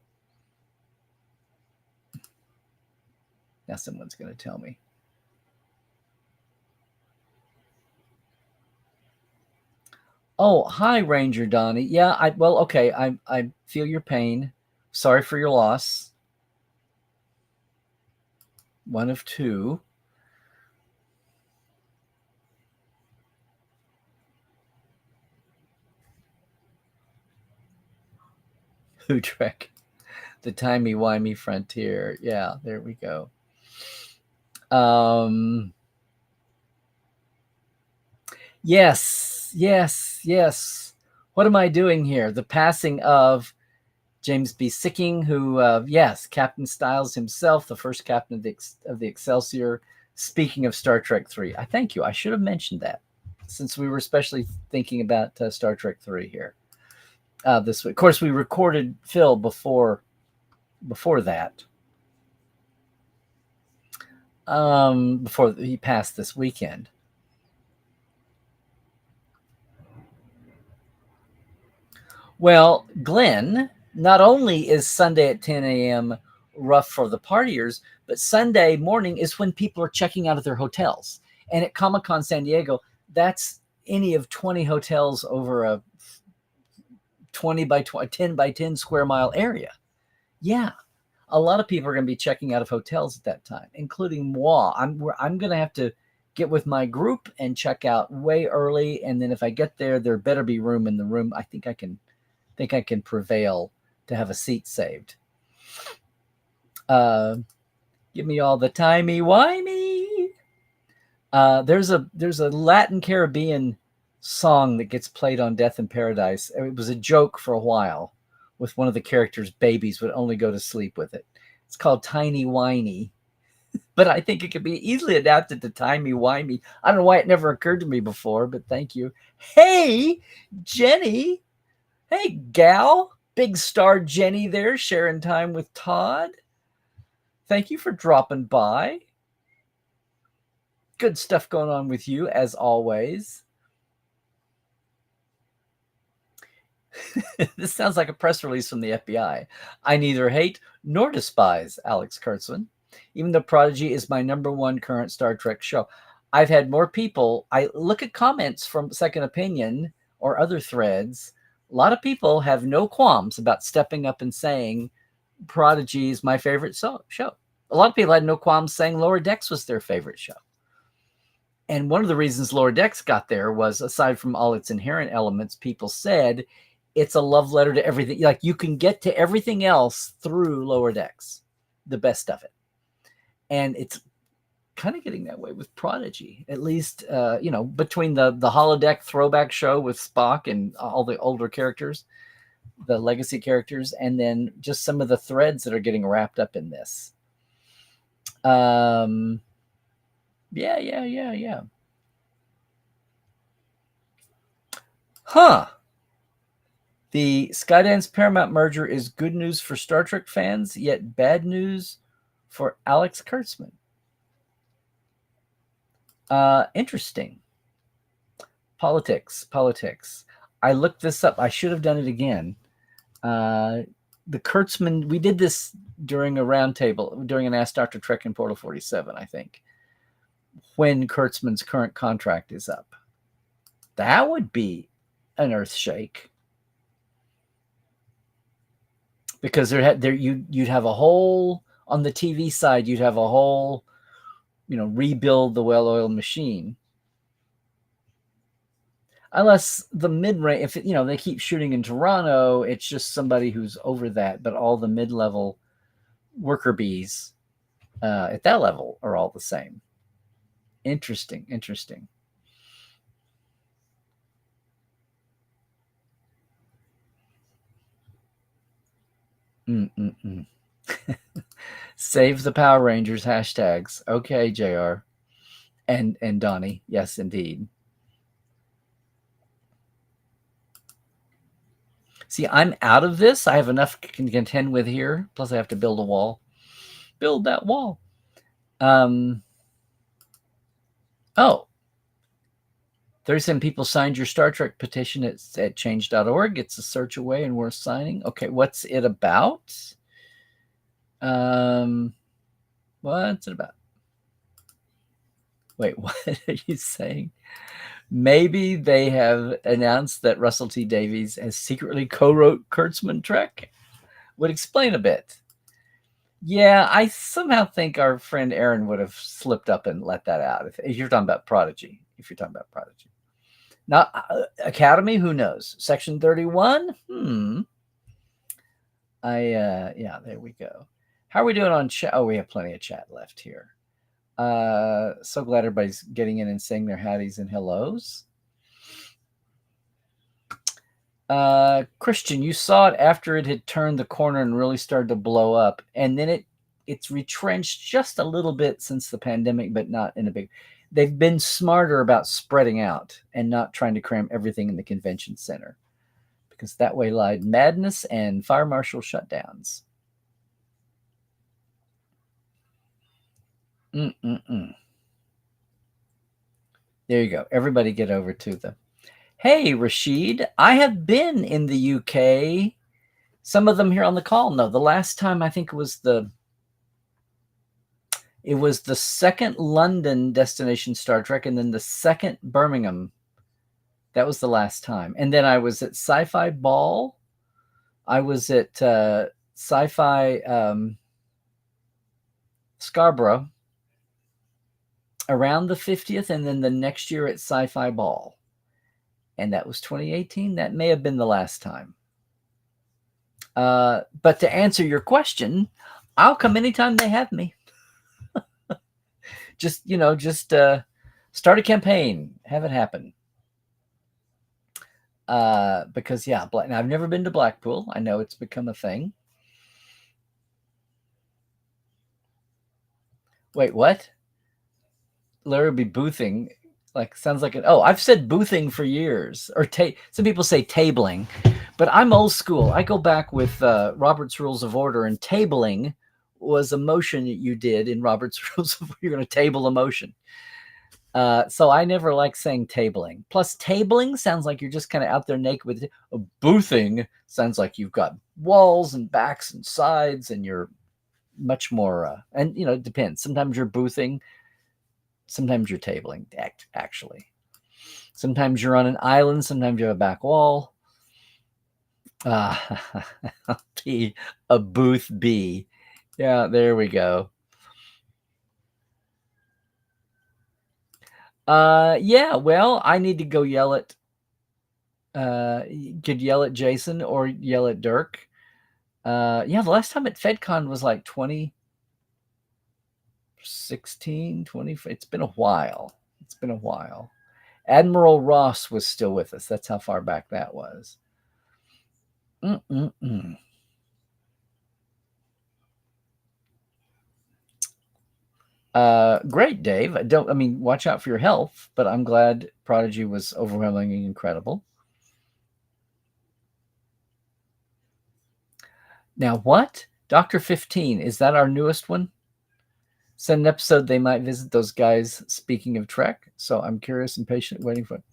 Now someone's going to tell me. Oh, hi, Ranger Donnie. Yeah, okay. I feel your pain. Sorry for your loss. One of two. Who Trek? The timey-wimey frontier. Yeah, there we go. Yes. What am I doing here? The passing of James B. Sicking, who, yes, Captain Styles himself, the first captain of the Excelsior. Speaking of Star Trek 3, I thank you. I should have mentioned that, since we were especially thinking about Star Trek 3 here this week. Of course, we recorded Phil before that, before he passed this weekend. Well, Glenn, not only is Sunday at 10 a.m. rough for the partiers, but Sunday morning is when people are checking out of their hotels. And at Comic-Con San Diego, that's any of 20 hotels over a 10 by 10 square mile area. Yeah, a lot of people are going to be checking out of hotels at that time, including moi. I'm going to have to get with my group and check out way early. And then if I get there, there better be room in the room. I think I can prevail to have a seat saved. Give me all the timey-wimey. There's a Latin Caribbean song that gets played on Death in Paradise. It was a joke for a while, with one of the characters' babies would only go to sleep with it. It's called Tiny Whiny, but I think it could be easily adapted to timey-wimey. I don't know why it never occurred to me before, but thank you. Hey, Jenny. Hey, gal. Big star Jenny there, sharing time with Todd. Thank you for dropping by. Good stuff going on with you, as always. This sounds like a press release from the FBI. I neither hate nor despise Alex Kurtzman, even though Prodigy is my #1 current Star Trek show. I've had more people. I look at comments from Second Opinion or other threads. A lot of people have no qualms about stepping up and saying Prodigy is my favorite show. A lot of people had no qualms saying Lower Decks was their favorite show. And one of the reasons Lower Decks got there was, aside from all its inherent elements, people said it's a love letter to everything. Like, you can get to everything else through Lower Decks, the best of it. And it's kind of getting that way with Prodigy, at least, between the holodeck throwback show with Spock and all the older characters, the legacy characters, and then just some of the threads that are getting wrapped up in this. Yeah. Huh. The Skydance Paramount merger is good news for Star Trek fans, yet bad news for Alex Kurtzman. Interesting. Politics. I looked this up. I should have done it again. The Kurtzman, we did this during a roundtable, during an Ask Dr. Trek in Portal 47, I think, when Kurtzman's current contract is up. That would be an earth shake. Because you'd have a whole, on the TV side, you'd have a whole, rebuild the well-oiled machine. Unless the mid-range, if they keep shooting in Toronto, it's just somebody who's over that. But all the mid-level worker bees at that level are all the same. Interesting. Save the Power Rangers hashtags. Okay, JR. And Donnie. Yes, indeed. See, I'm out of this. I have enough to contend with here. Plus, I have to build a wall. Build that wall. Oh. 37 people signed your Star Trek petition at change.org. It's a search away and worth signing. Okay, what's it about? What's it about? Wait, what are you saying? Maybe they have announced that Russell T Davies has secretly co-wrote Kurtzman Trek. Would explain a bit. Yeah, I somehow think our friend Aaron would have slipped up and let that out. If you're talking about Prodigy. Not Academy, who knows? Section 31? Yeah, there we go. How are we doing on chat? Oh, we have plenty of chat left here. So glad everybody's getting in and saying their howdies and hellos. Christian, you saw it after it had turned the corner and really started to blow up, and then it's retrenched just a little bit since the pandemic, but not in a big. They've been smarter about spreading out and not trying to cram everything in the convention center, because that way lied madness and fire marshal shutdowns. There you go. Everybody get over to them. Hey, Rashid, I have been in the UK. Some of them here on the call know. The last time, I think it was the second London destination Star Trek, and then the second Birmingham. That was the last time. And then I was at Sci-Fi Ball. I was at Sci-Fi Scarborough around the 50th, and then the next year at Sci-Fi Ball. And that was 2018. That may have been the last time. But to answer your question, I'll come anytime they have me. just start a campaign, have it happen. Because now I've never been to Blackpool. I know it's become a thing. Wait, what? Larry will be boothing. Sounds like I've said boothing for years, or some people say tabling, but I'm old school. I go back with Robert's Rules of Order, and tabling was a motion that you did in Robert's Rules of Order. You're going to table a motion. So I never like saying tabling. Plus, tabling sounds like you're just kind of out there naked with it. Boothing sounds like you've got walls and backs and sides, and you're much more, and it depends. Sometimes you're boothing. Sometimes you're tabling, actually. Sometimes you're on an island. Sometimes you have a back wall. Be a booth B. Yeah, there we go. Yeah, well, I need to go yell at Jason or yell at Dirk. The last time at FedCon was like 20 16, 20. It's been a while. It's been a while. Admiral Ross was still with us. That's how far back that was. Great, Dave. I mean, watch out for your health, but I'm glad Prodigy was overwhelmingly incredible. Now, what? Dr. 15, is that our newest one? Send an episode they might visit those guys, speaking of Trek. So I'm curious and patient, waiting for it.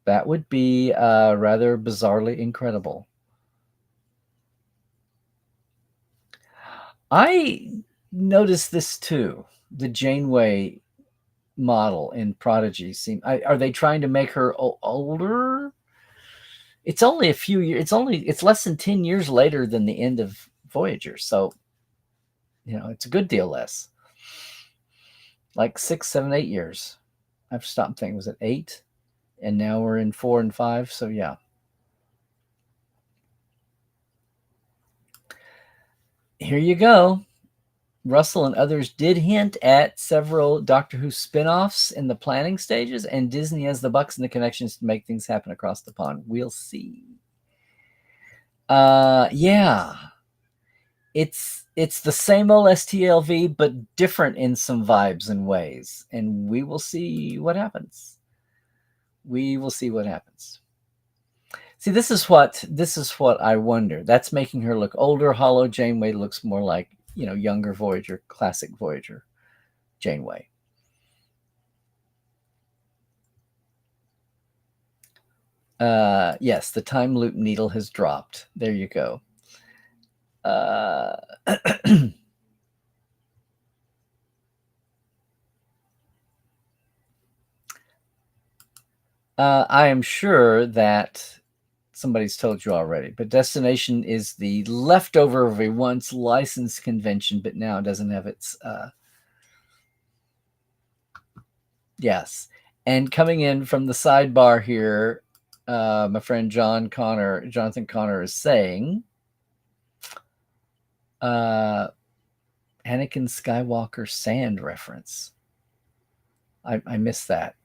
That would be rather bizarrely incredible. I noticed this too. The Janeway model in Prodigy are they trying to make her older? It's only a few years. It's less than 10 years later than the end of Voyager. So, it's a good deal less. Like 6, 7, 8 years. I've stopped thinking. Was it 8? And now we're in 4 and 5. So yeah. Here you go. Russell and others did hint at several Doctor Who spin-offs in the planning stages, and Disney has the bucks and the connections to make things happen across the pond. We'll see. Yeah. It's the same old STLV, but different in some vibes and ways. And we will see what happens. We will see what happens. See, this is what I wonder. That's making her look older. Hollow Janeway looks more like, younger Voyager, classic Voyager Janeway. Yes, the time loop needle has dropped. There you go. I am sure that somebody's told you already, but Destination is the leftover of a once licensed convention, but now doesn't have its yes. And coming in from the sidebar here, my friend Jonathan Connor is saying Anakin Skywalker sand reference. I missed that.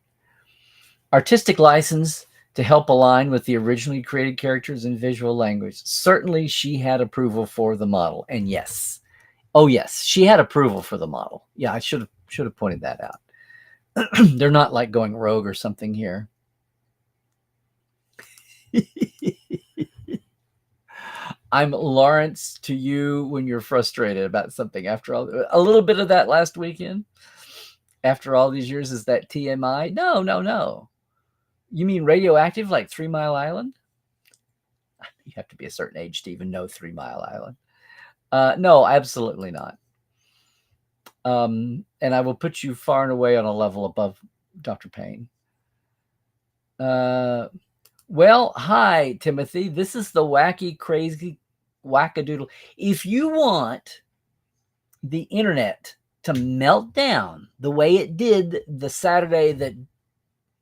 Artistic license to help align with the originally created characters in visual language. Certainly she had approval for the model. And yes. Oh yes, she had approval for the model. Yeah, I should have pointed that out. They're not like going rogue or something here. I'm Lawrence to you when you're frustrated about something. After all, a little bit of that last weekend, after all these years, is that TMI? No. You mean radioactive like 3 Mile Island? You have to be a certain age to even know 3 Mile Island. No, absolutely not. And I will put you far and away on a level above Dr. Payne. Well, hi, Timothy. This is the wacky, crazy, wackadoodle. If you want the internet to melt down the way it did the Saturday that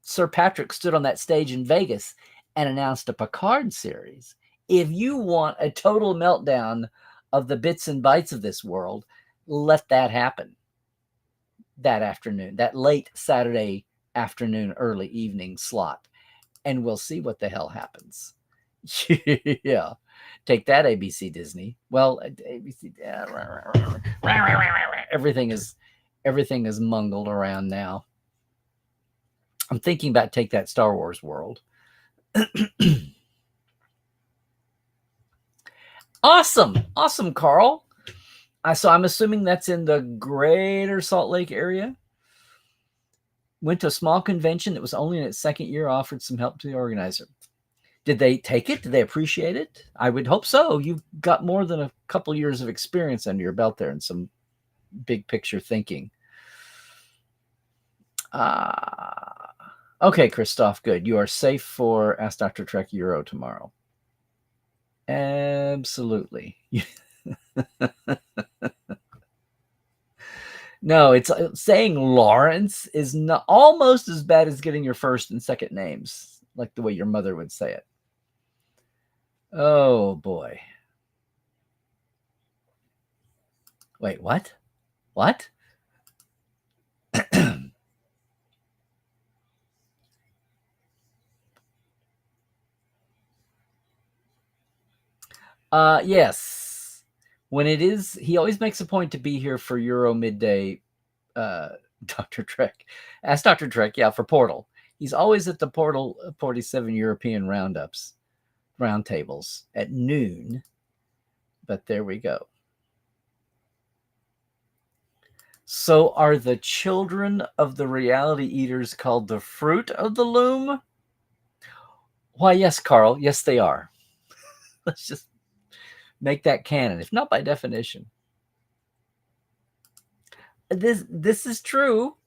Sir Patrick stood on that stage in Vegas and announced a Picard series, if you want a total meltdown of the bits and bytes of this world, let that happen that afternoon, that late Saturday afternoon, early evening slot. And we'll see what the hell happens. Yeah. Take that, ABC Disney. Well, ABC, everything is mungled around now. I'm thinking about take that Star Wars world. Awesome, Carl. So I'm assuming that's in the greater Salt Lake area. Went to a small convention that was only in its second year, offered some help to the organizer. Did they take it? Did they appreciate it? I would hope so. You've got more than a couple years of experience under your belt there and some big picture thinking. Okay, Christoph, good. You are safe for Ask Dr. Trek Euro tomorrow. Absolutely. No, it's saying Lawrence is not almost as bad as getting your first and second names, like the way your mother would say it. Oh boy. Wait, what? What? Yes. When it is, he always makes a point to be here for Euro midday. Uh, Dr. Trek. Ask Dr. Trek. Yeah, for Portal. He's always at the Portal 47 European roundtables at noon. But there we go. So are the children of the reality eaters called the fruit of the loom? Why, yes, Carl. Yes, they are. Let's just make that canon, if not by definition. This is true.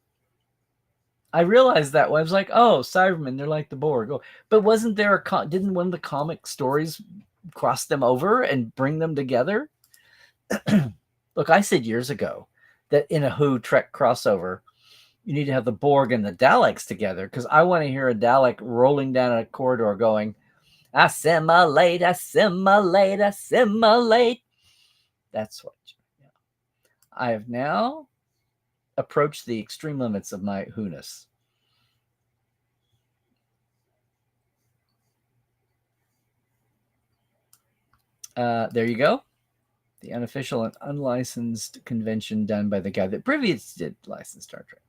I realized that when I was like, oh, Cybermen, they're like the Borg. Oh, but wasn't there didn't one of the comic stories cross them over and bring them together? Look, I said years ago that in a Who Trek crossover, you need to have the Borg and the Daleks together because I want to hear a Dalek rolling down a corridor going, assimilate, assimilate, assimilate. That's what. Yeah. I have now approached the extreme limits of my Who-ness. There you go. The unofficial and unlicensed convention done by the guy that previously did licensed Star Trek.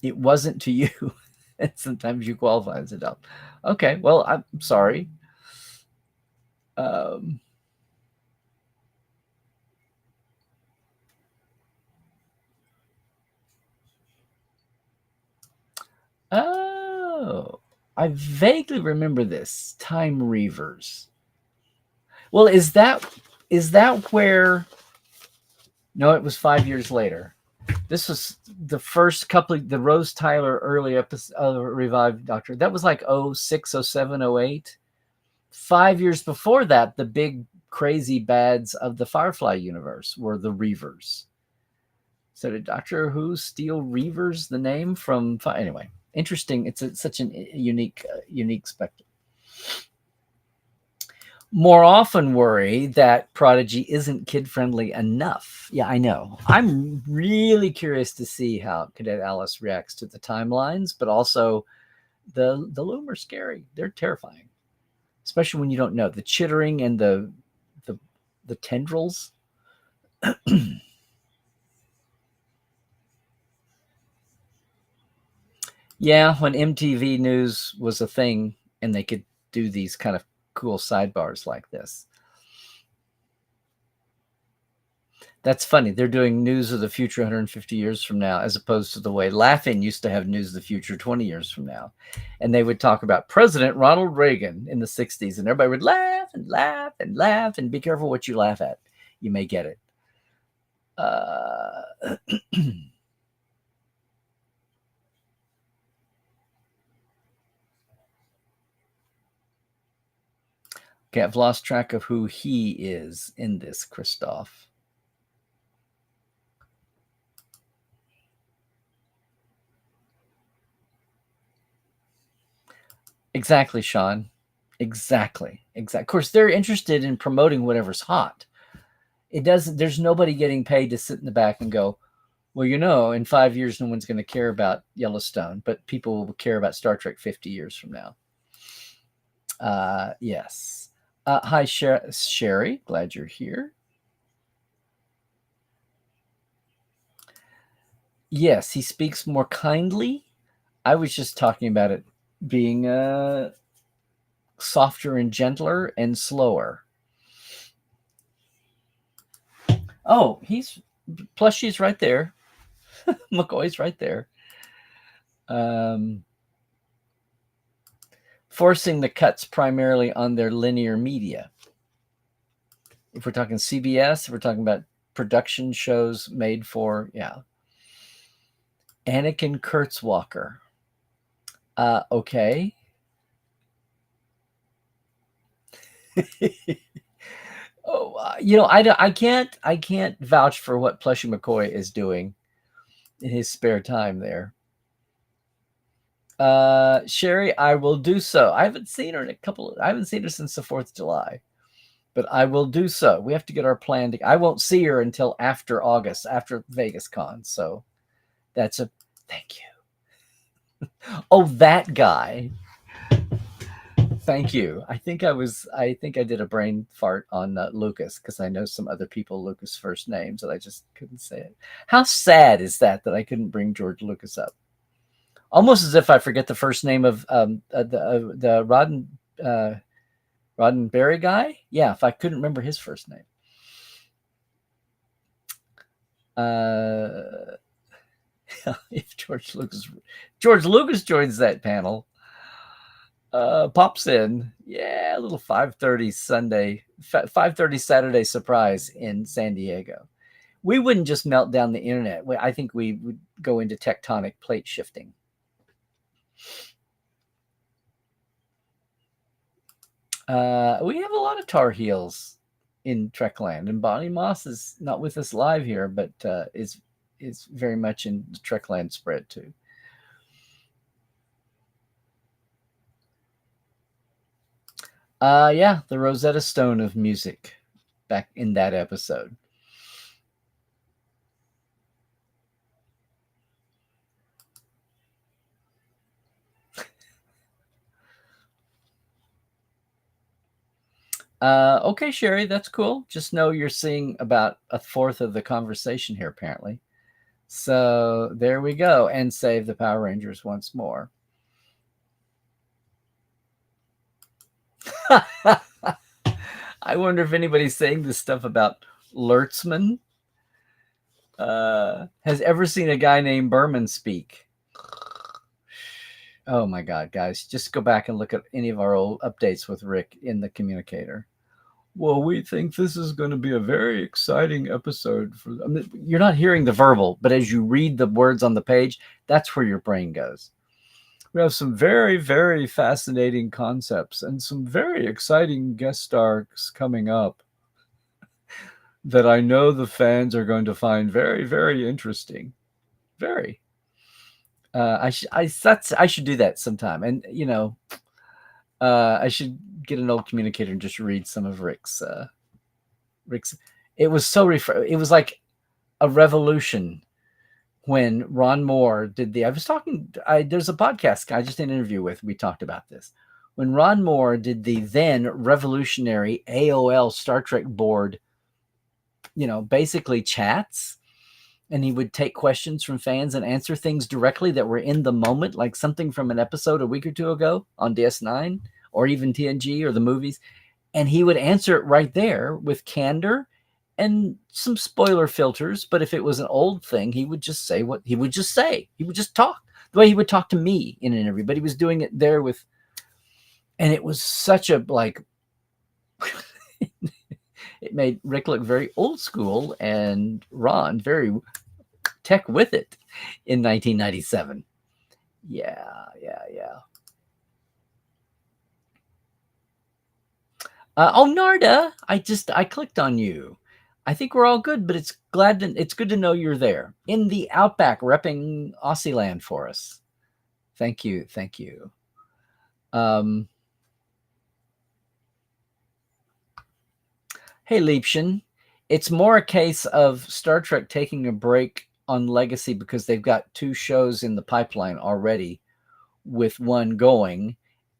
It wasn't to you. And sometimes you qualify as adult. Okay, well, I'm sorry. Oh, I vaguely remember this. Time Reavers. Well, is that where? No, it was 5 years later. This was the first couple of the Rose Tyler early episode revived Doctor. That was like 06, 07, 08. 5 years before that, the big crazy bads of the Firefly universe were the Reavers. So did Doctor Who steal Reavers the name from? Anyway, interesting. It's such an unique spectrum. More often worry that Prodigy isn't kid-friendly enough. Yeah, I know. I'm really curious to see how Cadet Alice reacts to the timelines, but also the Loom are scary. They're terrifying, especially when you don't know the chittering and the tendrils. Yeah, when MTV News was a thing and they could do these kind of cool sidebars like this. That's funny. They're doing News of the Future 150 years from now, as opposed to the way Laughing used to have News of the Future 20 years from now. And they would talk about President Ronald Reagan in the 60s, and everybody would laugh and laugh and laugh, and be careful what you laugh at. You may get it. Okay, I've lost track of who he is in this, Christoph. Exactly, Sean. Exactly. Of course, they're interested in promoting whatever's hot. It doesn't. There's nobody getting paid to sit in the back and go, well, in 5 years, no one's going to care about Yellowstone, but people will care about Star Trek 50 years from now. Yes. Hi, Sherry. Glad you're here. Yes, he speaks more kindly. I was just talking about it being softer and gentler and slower. Oh, Plushie's right there. McCoy's right there. Forcing the cuts primarily on their linear media. If we're talking CBS, if we're talking about production shows made for, Anakin Kurtzwalker. Okay. I can't vouch for what Plushie McCoy is doing in his spare time there. Sherry, I will do so. I haven't seen her since the 4th of July, but I will do so. We have to get our plan. I won't see her until after August, after Vegas Con. So that's a thank you. Oh, that guy. Thank you. I think I did a brain fart on Lucas because I know some other people Lucas' first names and I just couldn't say it. How sad is that I couldn't bring George Lucas up? Almost as if I forget the first name of the Roddenberry guy. Yeah, if I couldn't remember his first name. If George Lucas joins that panel, pops in, yeah, a little 5:30 Sunday, 5:30 Saturday surprise in San Diego. We wouldn't just melt down the internet. I think we would go into tectonic plate shifting. We have a lot of Tar Heels in Trekland, and Bonnie Moss is not with us live here, but is very much in the Trekland spread too. Yeah, the Rosetta Stone of music back in that episode. Okay, Sherry, that's cool. Just know you're seeing about a fourth of the conversation here, apparently. So there we go, and save the Power Rangers once more. I wonder if anybody's saying this stuff about Lertzman. Has ever seen a guy named Berman speak? Oh my God, guys, just go back and look at any of our old updates with Rick in the communicator. Well, we think this is going to be a very exciting episode. I mean, you're not hearing the verbal, but as you read the words on the page, that's where your brain goes. We have some very, very fascinating concepts and some very exciting guest stars coming up that I know the fans are going to find very, very interesting. Very. I should do that sometime, and I should get an old communicator and just read some of Rick's. It was so it was like a revolution when Ron Moore did there's a podcast I just did an interview with. We talked about this when Ron Moore did the then revolutionary AOL Star Trek board. Basically chats. And he would take questions from fans and answer things directly that were in the moment, like something from an episode a week or two ago on DS9 or even TNG or the movies. And he would answer it right there with candor and some spoiler filters. But if it was an old thing, he would just say what he would just say. He would just talk the way he would talk to me in an interview. But he was doing it there and it was such a it made Rick look very old school and Ron very tech with it in 1997. Yeah. Narda, I clicked on you. I think we're all good, but it's good to know you're there in the Outback repping Aussie land for us. Thank you. Hey, Liebchen, it's more a case of Star Trek taking a break on Legacy because they've got 2 shows in the pipeline already with one going,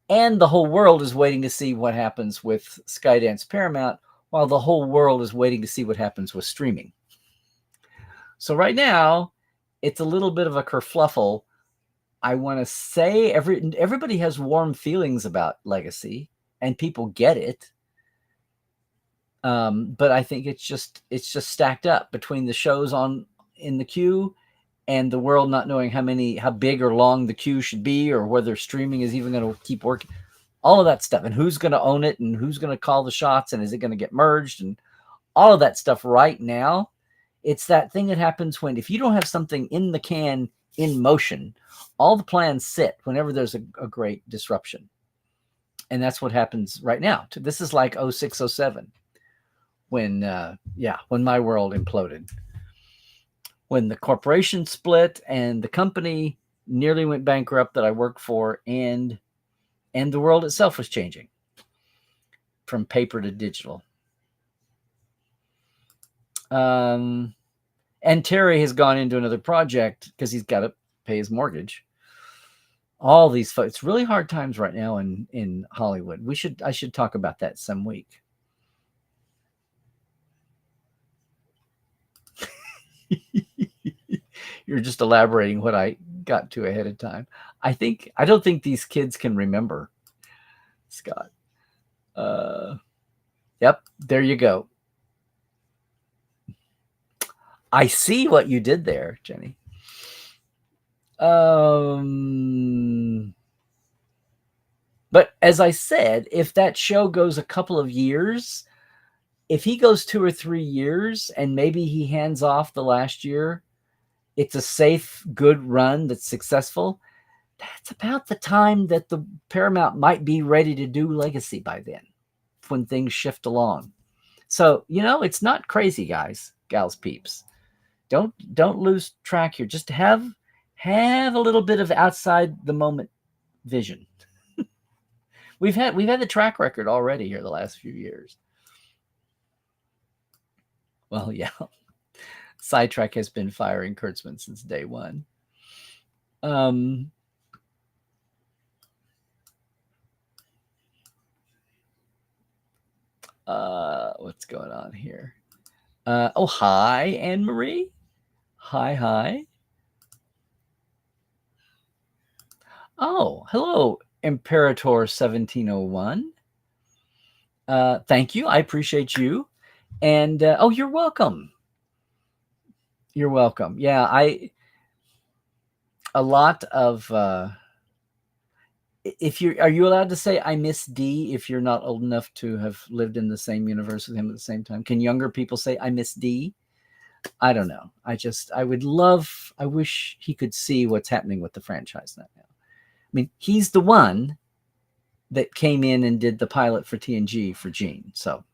and the whole world is waiting to see what happens with Skydance Paramount, while the whole world is waiting to see what happens with streaming. So right now, it's a little bit of a kerfluffle. I want to say everybody has warm feelings about Legacy, and people get it. But I think it's just stacked up between the shows in the queue and the world not knowing how big or long the queue should be, or whether streaming is even going to keep working, all of that stuff, and who's going to own it and who's going to call the shots, and is it going to get merged, and all of that stuff right now. It's that thing that happens when, if you don't have something in the can in motion, all the plans sit whenever there's a great disruption. And that's what happens right now. This is like 0607. When my world imploded, when the corporation split and the company nearly went bankrupt that I worked for, and the world itself was changing from paper to digital. And Terry has gone into another project because he's got to pay his mortgage. All these folks, it's really hard times right now in Hollywood. I should talk about that some week. You're just elaborating what I got to ahead of time. I don't think these kids can remember, Scott. Yep, there you go. I see what you did there, Jenny. But as I said, if that show goes a couple of years, if he goes 2 or 3 years and maybe he hands off the last year, it's a safe, good run that's successful. That's about the time that the Paramount might be ready to do Legacy by then, when things shift along. So, it's not crazy, guys, gals, peeps. Don't lose track here. Just have a little bit of outside the moment vision. We've had the track record already here the last few years. Well, yeah. Sidetrack has been firing Kurtzman since day one. What's going on here? Oh, hi, Anne Marie. Hi. Oh, hello, Imperator 1701. Thank you. I appreciate you. And you're welcome. You're welcome. Yeah, a lot of are you allowed to say I miss D if you're not old enough to have lived in the same universe with him at the same time? Can younger people say I miss D? I don't know. I wish he could see what's happening with the franchise now. I mean, he's the one that came in and did the pilot for TNG for Gene. So,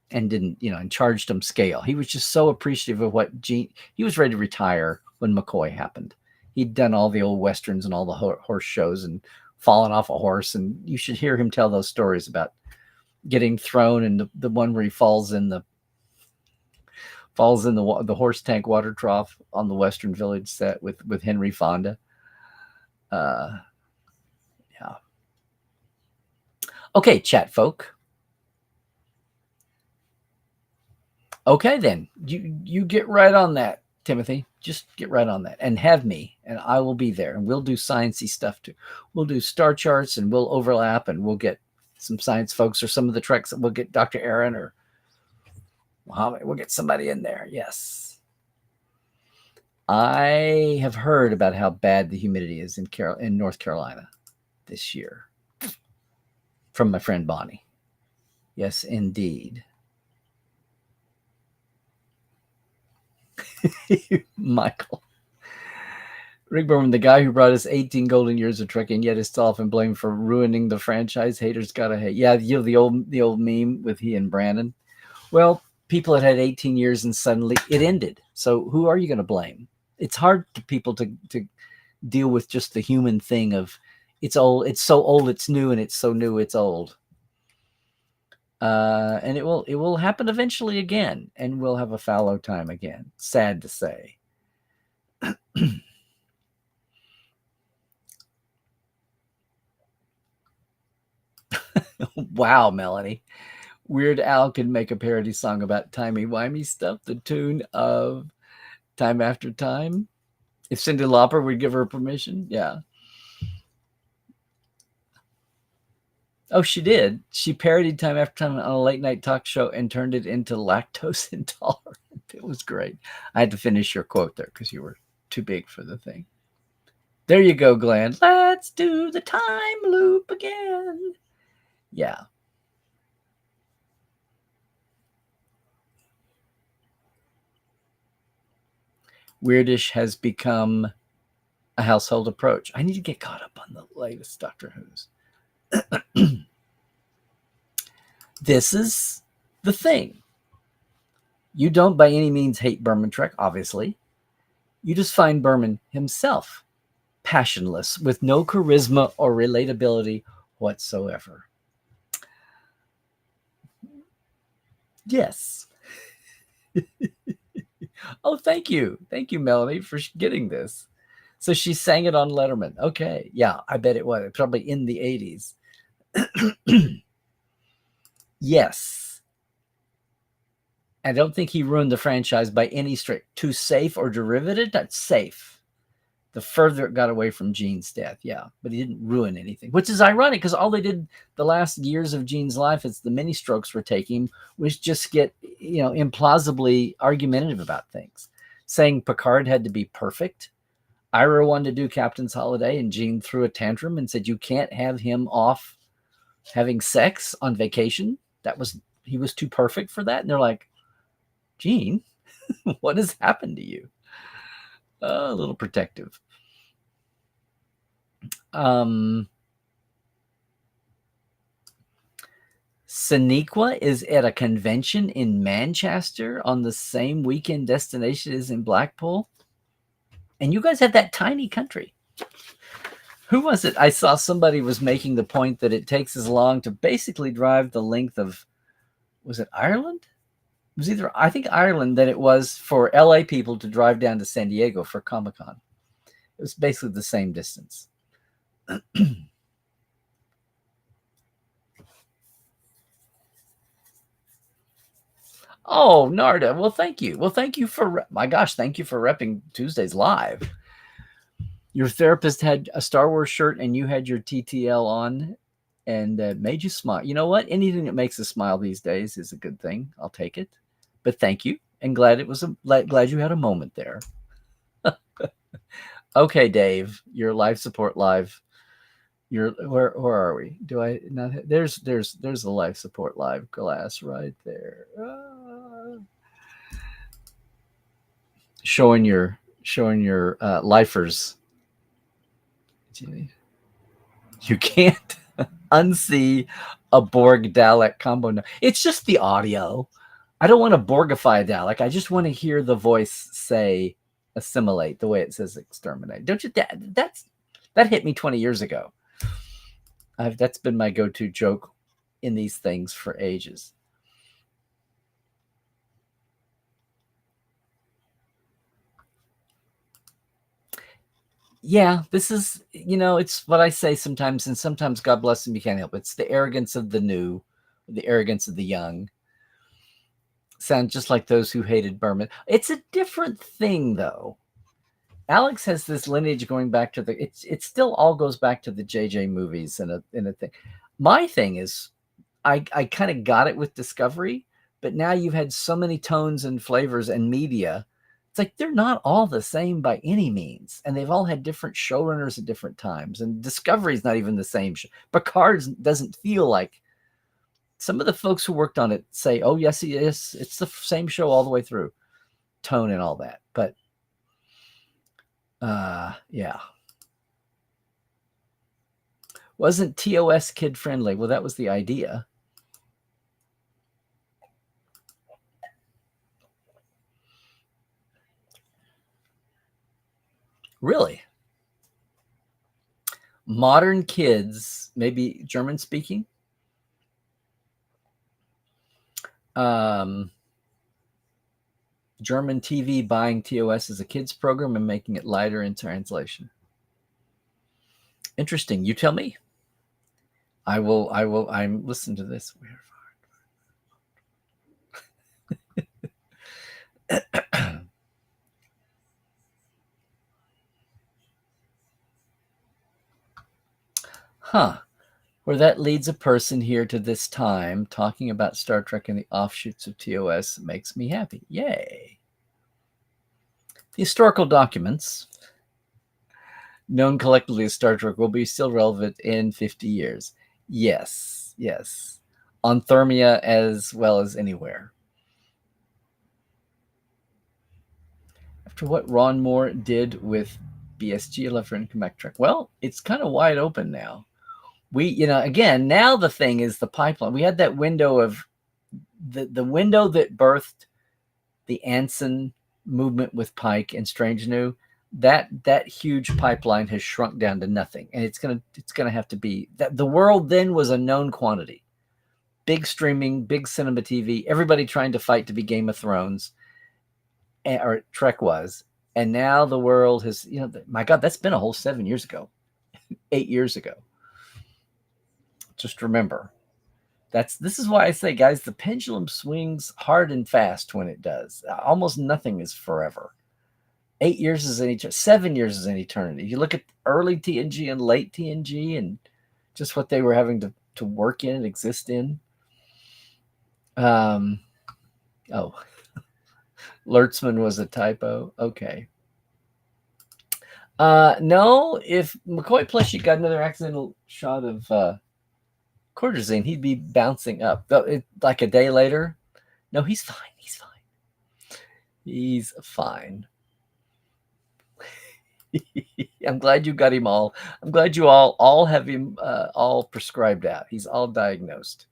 and didn't, and charged him scale. He was just so appreciative of what Gene, he was ready to retire when McCoy happened. He'd done all the old Westerns and all the horse shows and fallen off a horse. And you should hear him tell those stories about getting thrown, and the one where he falls in the horse tank water trough on the Western Village set with Henry Fonda. Yeah. Okay, chat folk. Okay, then you get right on that, Timothy. Just get right on that and have me, and I will be there, and we'll do sciencey stuff too. We'll do star charts, and we'll overlap, and we'll get some science folks or some of the treks that we'll get Dr. Aaron or Muhammad. We'll get somebody in there. Yes. I have heard about how bad the humidity is in North Carolina this year from my friend Bonnie. Yes, indeed. Michael. Rick Berman, the guy who brought us 18 golden years of trekking, yet is still often blamed for ruining the franchise. Haters gotta hate. Yeah, the old meme with he and Brandon. Well, people had 18 years and suddenly it ended. So who are you going to blame? It's hard for people to deal with just the human thing of it's old, it's so old, it's new, and it's so new, it's old. And it will happen eventually again, and we'll have a fallow time again. Sad to say. Wow, Melanie. Weird Al could make a parody song about timey-wimey stuff, the tune of Time After Time. If Cyndi Lauper would give her permission, yeah. Oh, she did. She parodied Time After Time on a late night talk show and turned it into Lactose Intolerant. It was great. I had to finish your quote there because you were too big for the thing. There you go, Glenn. Let's do the time loop again. Yeah. Weirdish has become a household approach. I need to get caught up on the latest Doctor Who's. This is the thing. You don't by any means hate Berman Trek, obviously. You just find Berman himself passionless, with no charisma or relatability whatsoever. Yes. Oh, thank you. Thank you, Melanie, for getting this. So she sang it on Letterman. Okay. Yeah, I bet it was. Probably in the 80s. Yes. I don't think he ruined the franchise by any stretch. Too safe or derivative? That's safe. The further it got away from Gene's death, yeah. But he didn't ruin anything, which is ironic because all they did the last years of Gene's life, as the mini strokes were taking, was just get, implausibly argumentative about things, saying Picard had to be perfect. Ira wanted to do Captain's Holiday, and Gene threw a tantrum and said, "You can't have him off having sex on vacation. He was too perfect for that." And they're like, "Gene, what has happened to you?" A little protective. Sonequa is at a convention in Manchester on the same weekend destination as in Blackpool. And you guys have that tiny country. Who was it? I saw somebody was making the point that it takes as long to basically drive the length of, was it Ireland? It was either, I think, Ireland than it was for LA people to drive down to San Diego for Comic-Con. It was basically the same distance. Oh, Narda. Well, thank you. Well, thank you for, my gosh, thank you for repping Tuesdays Live. Your therapist had a Star Wars shirt and you had your TTL on and made you smile. You know what? Anything that makes us smile these days is a good thing. I'll take it. But thank you, and glad you had a moment there. Okay, Dave, your life support live. Where are we? Do I not? There's the life support live glass right there. Showing your lifers. You can't unsee a Borg Dalek combo. It's just the audio. I don't want to Borgify a Dalek. I just want to hear the voice say assimilate the way it says exterminate. Don't you? That hit me 20 years ago. That's been my go-to joke in these things for ages. Yeah, this is, it's what I say sometimes, and sometimes God bless them, you can't help it. It's the arrogance of the new, the arrogance of the young. Sound just like those who hated Berman. It's a different thing, though. Alex has this lineage going back to it still all goes back to the JJ movies and a thing. My thing is, I kind of got it with Discovery, but now you've had so many tones and flavors and media. It's like they're not all the same by any means, and they've all had different showrunners at different times. And Discovery's not even the same. Picard doesn't feel like. Some of the folks who worked on it say, "Oh yes, it is. It's the same show all the way through, tone and all that." But yeah, wasn't TOS kid friendly? Well, that was the idea. Really? Modern kids, maybe German speaking, German TV buying TOS as a kids program and making it lighter in translation. Interesting. You tell me. I'm listening to this. Huh. Where that leads a person here to this time talking about Star Trek and the offshoots of TOS makes me happy. Yay. The historical documents known collectively as Star Trek will be still relevant in 50 years. Yes, yes. On Thermia as well as anywhere. After what Ron Moore did with BSG 11 Comeback Trek, well, it's kind of wide open now. Again, now the thing is the pipeline. We had that window of the window that birthed the Anson movement with Pike and Strange New. That huge pipeline has shrunk down to nothing, and it's gonna have to be that. The world then was a known quantity, big streaming, big cinema TV, everybody trying to fight to be Game of Thrones. or Trek was, and now the world has, my God, that's been a whole 7 years ago, 8 years ago. Just remember, this is why I say, guys, the pendulum swings hard and fast when it does. Almost nothing is forever. 8 years is an eternity. 7 years is an eternity. You look at early TNG and late TNG and just what they were having to work in and exist in. Oh, Lertzman was a typo. Okay. No, if McCoy Plushie got another accidental shot of Cortazine, he'd be bouncing up. Like a day later. No, he's fine. He's fine. He's fine. I'm glad you got him all. I'm glad you all have him all prescribed out. He's all diagnosed.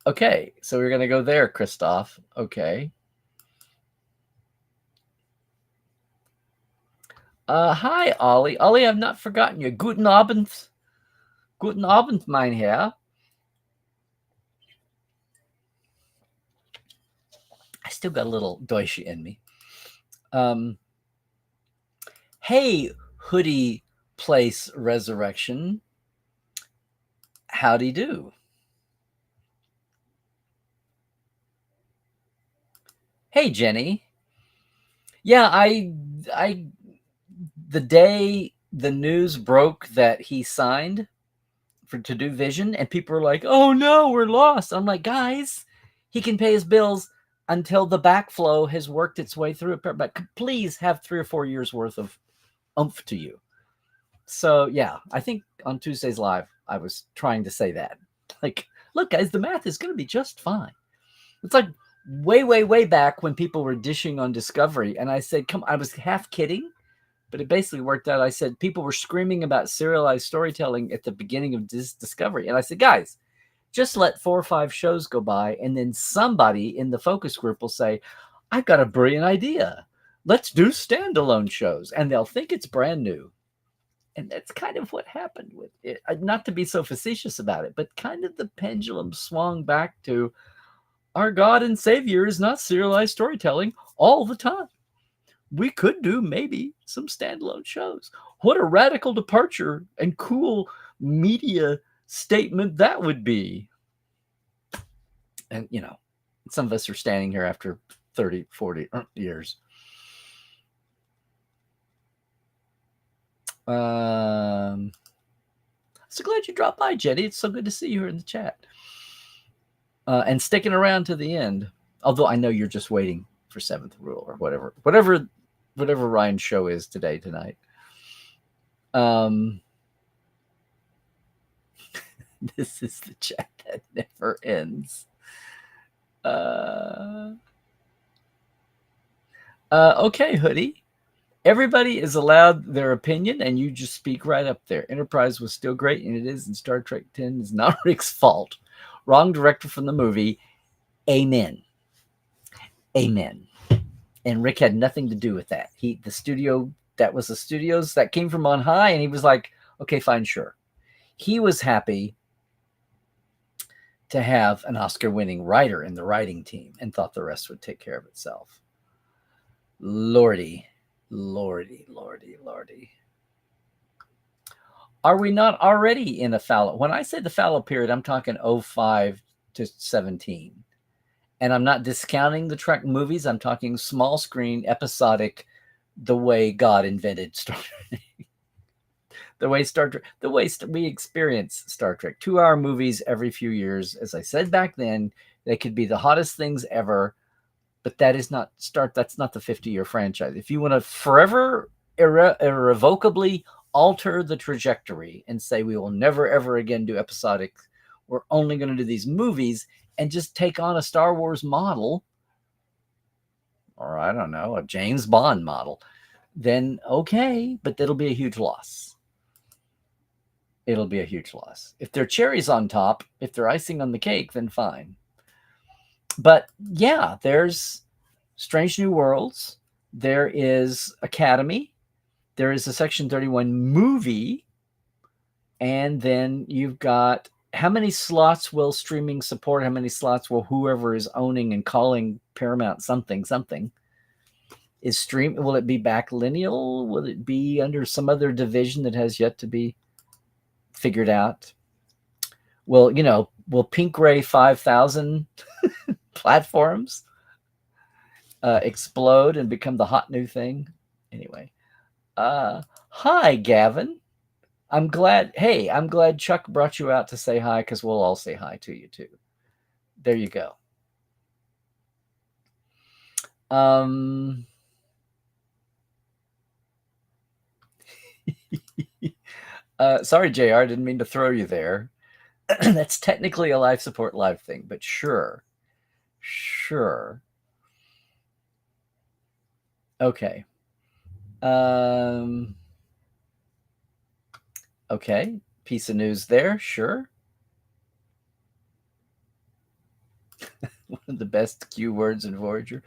Okay, so we're gonna go there, Christoph. Okay. Hi, Ollie. Ollie, I've not forgotten you. Guten Abend. Guten Abend, mein Herr. I still got a little Deutsche in me. Hey, Hoodie Place Resurrection. Howdy do. Hey, Jenny. Yeah, the day the news broke that he signed to do Vision, and people were like, "Oh no, we're lost." I'm like, guys, he can pay his bills until the backflow has worked its way through it. But please have 3 or 4 years worth of oomph to you. So yeah, I think on Tuesday's Live, I was trying to say that. Like, look, guys, the math is going to be just fine. It's like way back when people were dishing on Discovery, and I said, come, I was half kidding, but it basically worked out. I said people were screaming about serialized storytelling at the beginning of Discovery, and I said, guys, just let 4 or 5 shows go by, and then somebody in the focus group will say, I've got a brilliant idea. Let's do standalone shows, and they'll think it's brand new. And that's kind of what happened with it. Not to be so facetious about it, but kind of the pendulum swung back to our God and Savior is not serialized storytelling all the time. We could do maybe some standalone shows. What a radical departure and cool media statement that would be. And, some of us are standing here after 30, 40 years. So glad you dropped by, Jenny. It's so good to see you here in the chat. And sticking around to the end. Although I know you're just waiting for Seventh Rule or whatever Ryan's show is tonight. This is the chat that never ends. Okay, Hoodie. Everybody is allowed their opinion, and you just speak right up there. Enterprise was still great, and it is, and Star Trek 10 is not Rick's fault. Wrong director from the movie. Amen. Amen. And Rick had nothing to do with that. That was the studios that came from on high, and he was like, okay, fine, sure. He was happy to have an Oscar-winning writer in the writing team and thought the rest would take care of itself. Lordy. Are we not already in a fallow? When I say the fallow period, I'm talking 05 to 17. And I'm not discounting the Trek movies. I'm talking small screen, episodic, the way God invented Star Trek. the way we experience Star Trek. 2-hour movies every few years. As I said back then, they could be the hottest things ever. But that's not the 50-year franchise. If you want to forever, irrevocably alter the trajectory and say we will never, ever again do episodic, we're only going to do these movies and just take on a Star Wars model, or I don't know, a James Bond model, then okay, but that'll be a huge loss. It'll be a huge loss. If they're cherries on top, if they're icing on the cake, then fine. But yeah, there's Strange New Worlds. There is Academy. There is a Section 31 movie. And then you've got how many slots will streaming support? How many slots will whoever is owning and calling Paramount something something is stream? Will it be back lineal? Will it be under some other division that has yet to be figured out? Will Pink Ray 5000 platforms explode and become the hot new thing? Anyway, hi Gavin. I'm glad. Hey, I'm glad Chuck brought you out to say hi because we'll all say hi to you too. There you go. Sorry, JR, didn't mean to throw you there. That's technically a life support live thing, but sure. Okay. Okay. Piece of news there, sure. One of the best Q words in Voyager.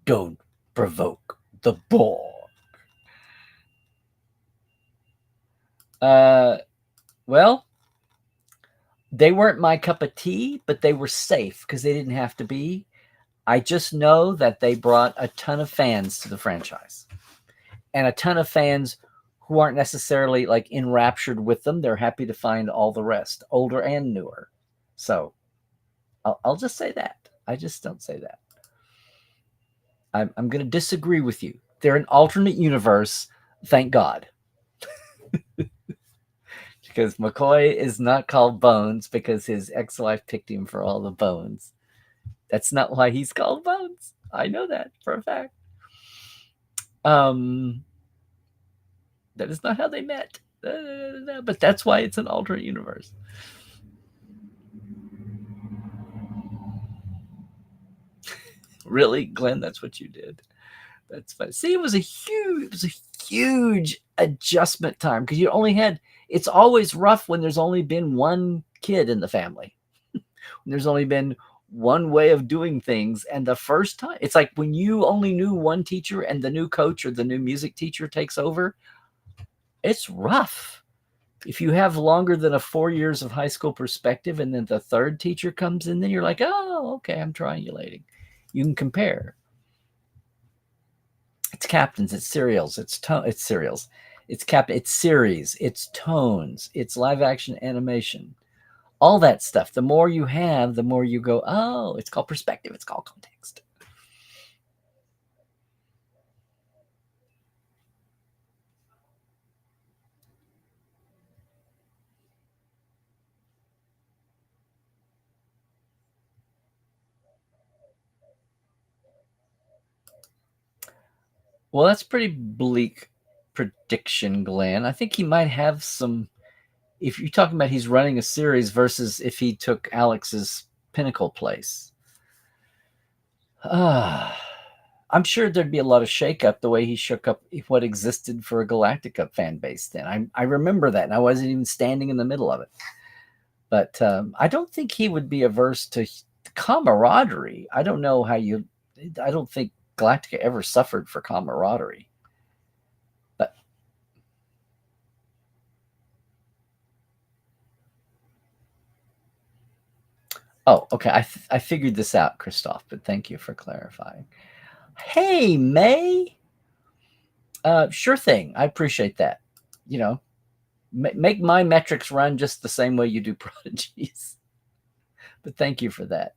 Don't provoke the Borg. Well, they weren't my cup of tea, but they were safe because they didn't have to be. I just know that they brought a ton of fans to the franchise and a ton of fans who aren't necessarily like enraptured with them. They're happy to find all the rest, older and newer. So I'll just say that. I just don't say that. I'm going to disagree with you. They're an alternate universe. Thank God. Because McCoy is not called Bones because his ex-wife picked him for all the bones. That's not why he's called Bones. I know that for a fact. That is not how they met. But that's why it's an alternate universe. Really, Glenn? That's what you did. That's fine. See, it was a huge adjustment time because you only had. It's always rough when there's only been one kid in the family. There's only been one way of doing things, and the first time, it's like when you only knew one teacher and the new coach or the new music teacher takes over. It's rough. If you have longer than a 4 years of high school perspective, and then the third teacher comes in, then you're like, oh, okay, I'm triangulating. You can compare. It's captains, it's serials, it's serials, it's it's series, it's tones, it's live action animation, all that stuff. The more you have, the more you go, oh, it's called perspective, it's called context. Well, that's pretty bleak prediction, Glenn. I think he might have some. If you're talking about he's running a series versus if he took Alex's Pinnacle place, I'm sure there'd be a lot of shakeup the way he shook up what existed for a Galactica fan base then. I remember that, and I wasn't even standing in the middle of it. But I don't think he would be averse to camaraderie. I don't know how you. I don't think Galactica ever suffered for camaraderie. But oh, okay. I figured this out, Christoph. But thank you for clarifying. Hey, May. Sure thing. I appreciate that. You know, make my metrics run just the same way you do Prodigy's. But thank you for that.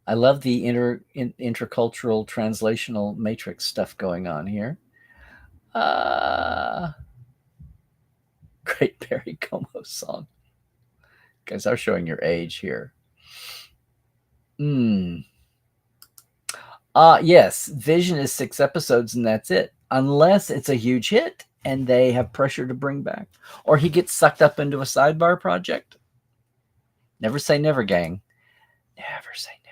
I love the intercultural translational matrix stuff going on here. Great Barry Como song. You guys are showing your age here. Yes, Vision is 6 episodes and that's it. Unless it's a huge hit and they have pressure to bring back. Or he gets sucked up into a sidebar project. Never say never, gang. Never say never,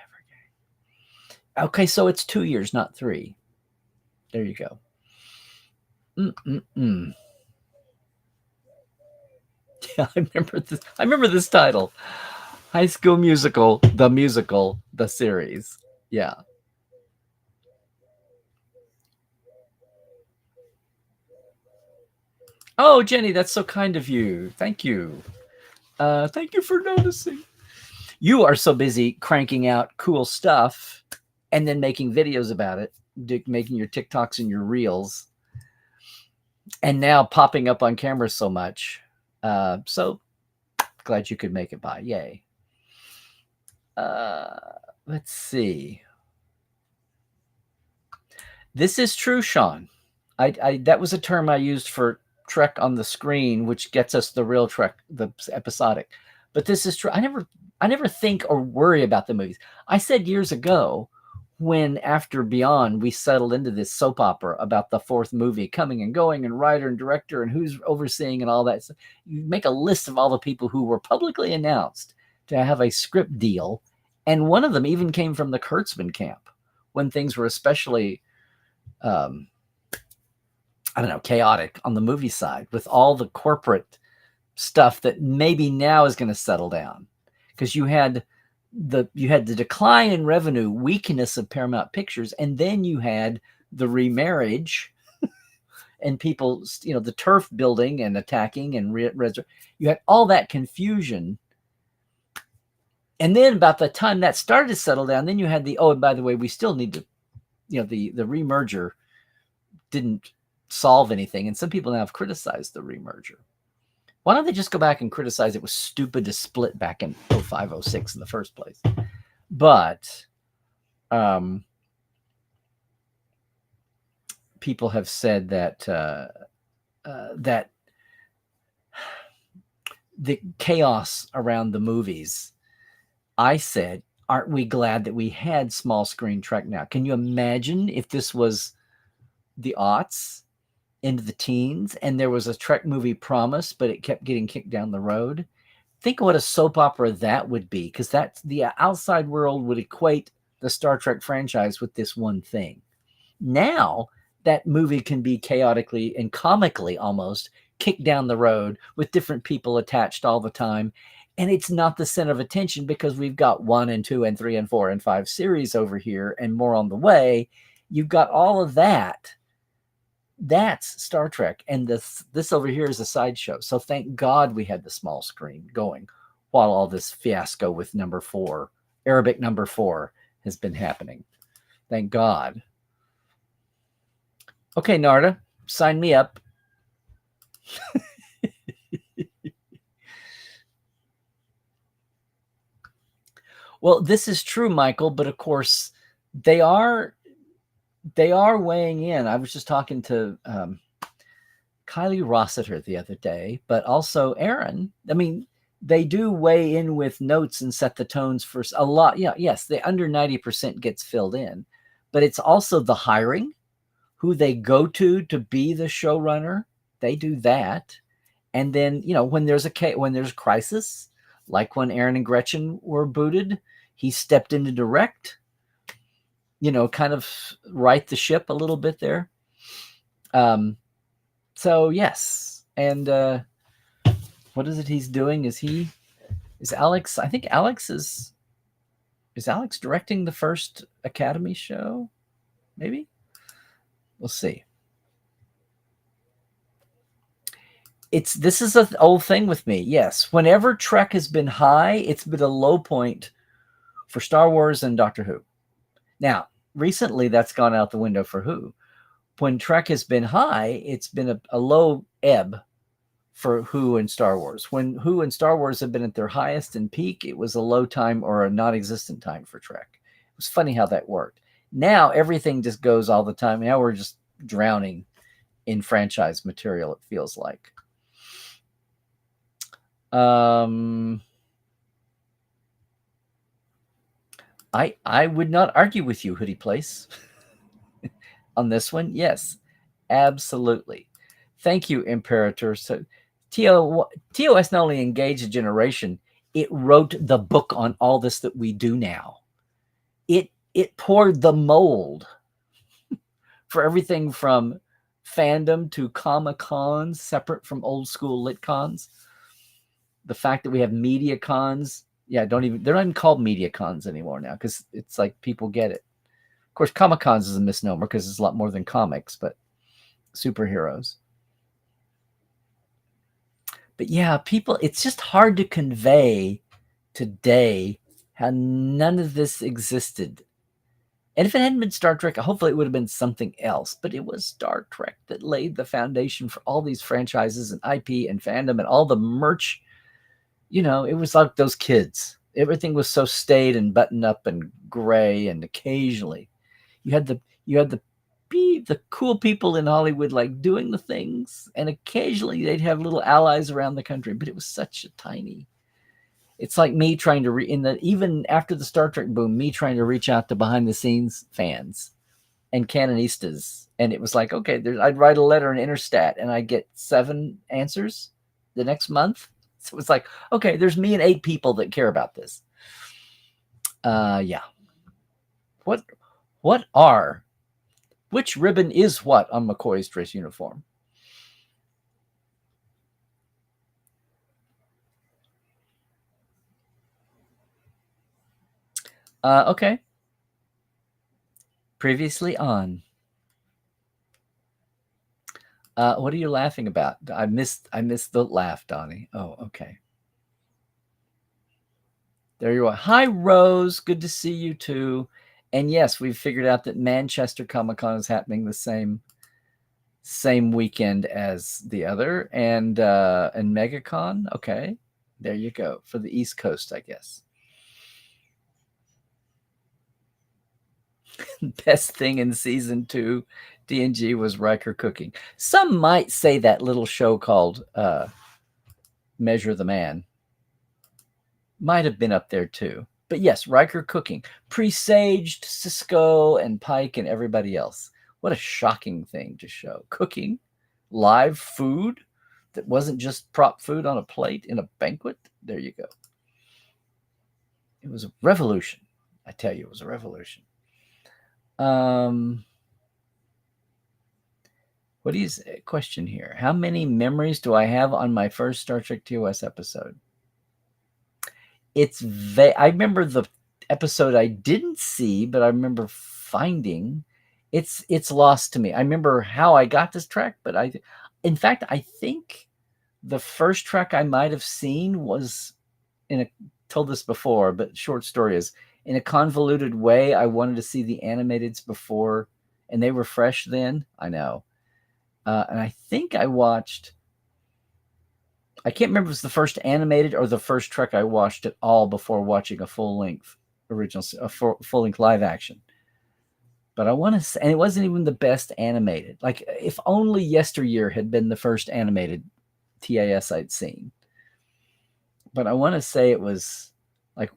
gang. Okay, so it's 2 years, not 3. There you go. Yeah, I remember this title. High School Musical, the series. Yeah. Oh, Jenny, that's so kind of you. Thank you. Thank you for noticing. You are so busy cranking out cool stuff and then making videos about it, making your TikToks and your reels, and now popping up on camera so much. So glad you could make it by. Yay. Let's see. This is true, Sean. That was a term I used for Trek on the screen, which gets us the real Trek, the episodic. But this is true. I never think or worry about the movies. I said years ago, when after Beyond we settled into this soap opera about the fourth movie coming and going, and writer and director and who's overseeing and all that. So you make a list of all the people who were publicly announced to have a script deal, and one of them even came from the Kurtzman camp when things were especially I don't know, chaotic on the movie side with all the corporate stuff that maybe now is going to settle down, because you had the decline in revenue, weakness of Paramount Pictures, and then you had the remarriage and people, the turf building and attacking and you had all that confusion. And then about the time that started to settle down, then you had and by the way, we still need to, the remerger didn't solve anything. And some people now have criticized the remerger. Why don't they just go back and criticize it was stupid to split back in 05, 06 in the first place? But people have said that that the chaos around the movies, I said, aren't we glad that we had small screen Trek now? Can you imagine if this was the aughts into the teens and there was a Trek movie promised, but it kept getting kicked down the road? Think of what a soap opera that would be, because that's the outside world would equate the Star Trek franchise with this one thing. Now that movie can be chaotically and comically almost kicked down the road with different people attached all the time. And it's not the center of attention because we've got 1 and 2 and 3 and 4 and 5 series over here and more on the way. You've got all of that. That's Star Trek. And this over here is a sideshow. So thank God we had the small screen going while all this fiasco with number 4, Arabic number 4, has been happening. Thank God. Okay, Narda, sign me up. Well, this is true, Michael, but of course they are weighing in. I was just talking to Kylie Rossiter the other day, but also Aaron. I mean, they do weigh in with notes and set the tones for a lot. Yeah, yes, the under 90% gets filled in, but it's also the hiring, who they go to be the showrunner. They do that. And then, when there's a crisis, like when Aaron and Gretchen were booted, he stepped in to direct, kind of right the ship a little bit there. So yes. And what is it he's doing? Is Alex, I think Alex is Alex directing the first Academy show? Maybe? We'll see. This is an old thing with me. Yes. Whenever Trek has been high, it's been a low point for Star Wars and Doctor Who. Now, recently that's gone out the window for Who. When Trek has been high, it's been a low ebb for Who and Star Wars. When Who and Star Wars have been at their highest and peak, it was a low time or a non-existent time for Trek. It was funny how that worked. Now everything just goes all the time. Now we're just drowning in franchise material, it feels like. I would not argue with you, Hoodie Place, on this one. Yes, absolutely. Thank you, Imperator. So TOS not only engaged a generation, it wrote the book on all this that we do now. It poured the mold for everything from fandom to Comic-Cons, separate from old school lit cons. The fact that we have media cons, they're not even called media cons anymore now, because it's like people get it. Of course, Comic-Cons is a misnomer because it's a lot more than comics, but superheroes. But yeah, people, it's just hard to convey today how none of this existed. And if it hadn't been Star Trek, hopefully it would have been something else. But it was Star Trek that laid the foundation for all these franchises and IP and fandom and all the merch. It was like those kids. Everything was so staid and buttoned up and gray, and occasionally you had the cool people in Hollywood like doing the things, and occasionally they'd have little allies around the country. But it was such a tiny. It's like me trying to even after the Star Trek boom, me trying to reach out to behind the scenes fans and canonistas, and it was like, okay, I'd write a letter in Interstat, and I get 7 answers the next month. So it's like, okay, there's me and 8 people that care about this. Yeah. Which ribbon is what on McCoy's dress uniform? Okay. Previously on. What are you laughing about? I missed the laugh, Donnie. Oh, okay. There you are. Hi, Rose. Good to see you too. And yes, we've figured out that Manchester Comic Con is happening the same weekend as the other, and MegaCon. Okay, there you go for the East Coast, I guess. Best thing in season 2 TNG was Riker cooking. Some might say that little show called Measure the Man might have been up there too. But yes, Riker cooking, presaged Cisco and Pike and everybody else. What a shocking thing to show. Cooking live food that wasn't just prop food on a plate in a banquet. There you go. It was a revolution. I tell you, it was a revolution. What is a question here? How many memories do I have on my first Star Trek TOS episode? I remember the episode I didn't see, but I remember finding it's lost to me. I remember how I got this track, but in fact, I think the first track I might have seen was told this before, but short story is, in a convoluted way, I wanted to see the animateds before, and they were fresh then. I know. And I think I can't remember if it was the first animated or the first Trek I watched at all before watching a full-length full-length live action. But I want to say, and it wasn't even the best animated. Like, if only Yesteryear had been the first animated TAS I'd seen. But I want to say it was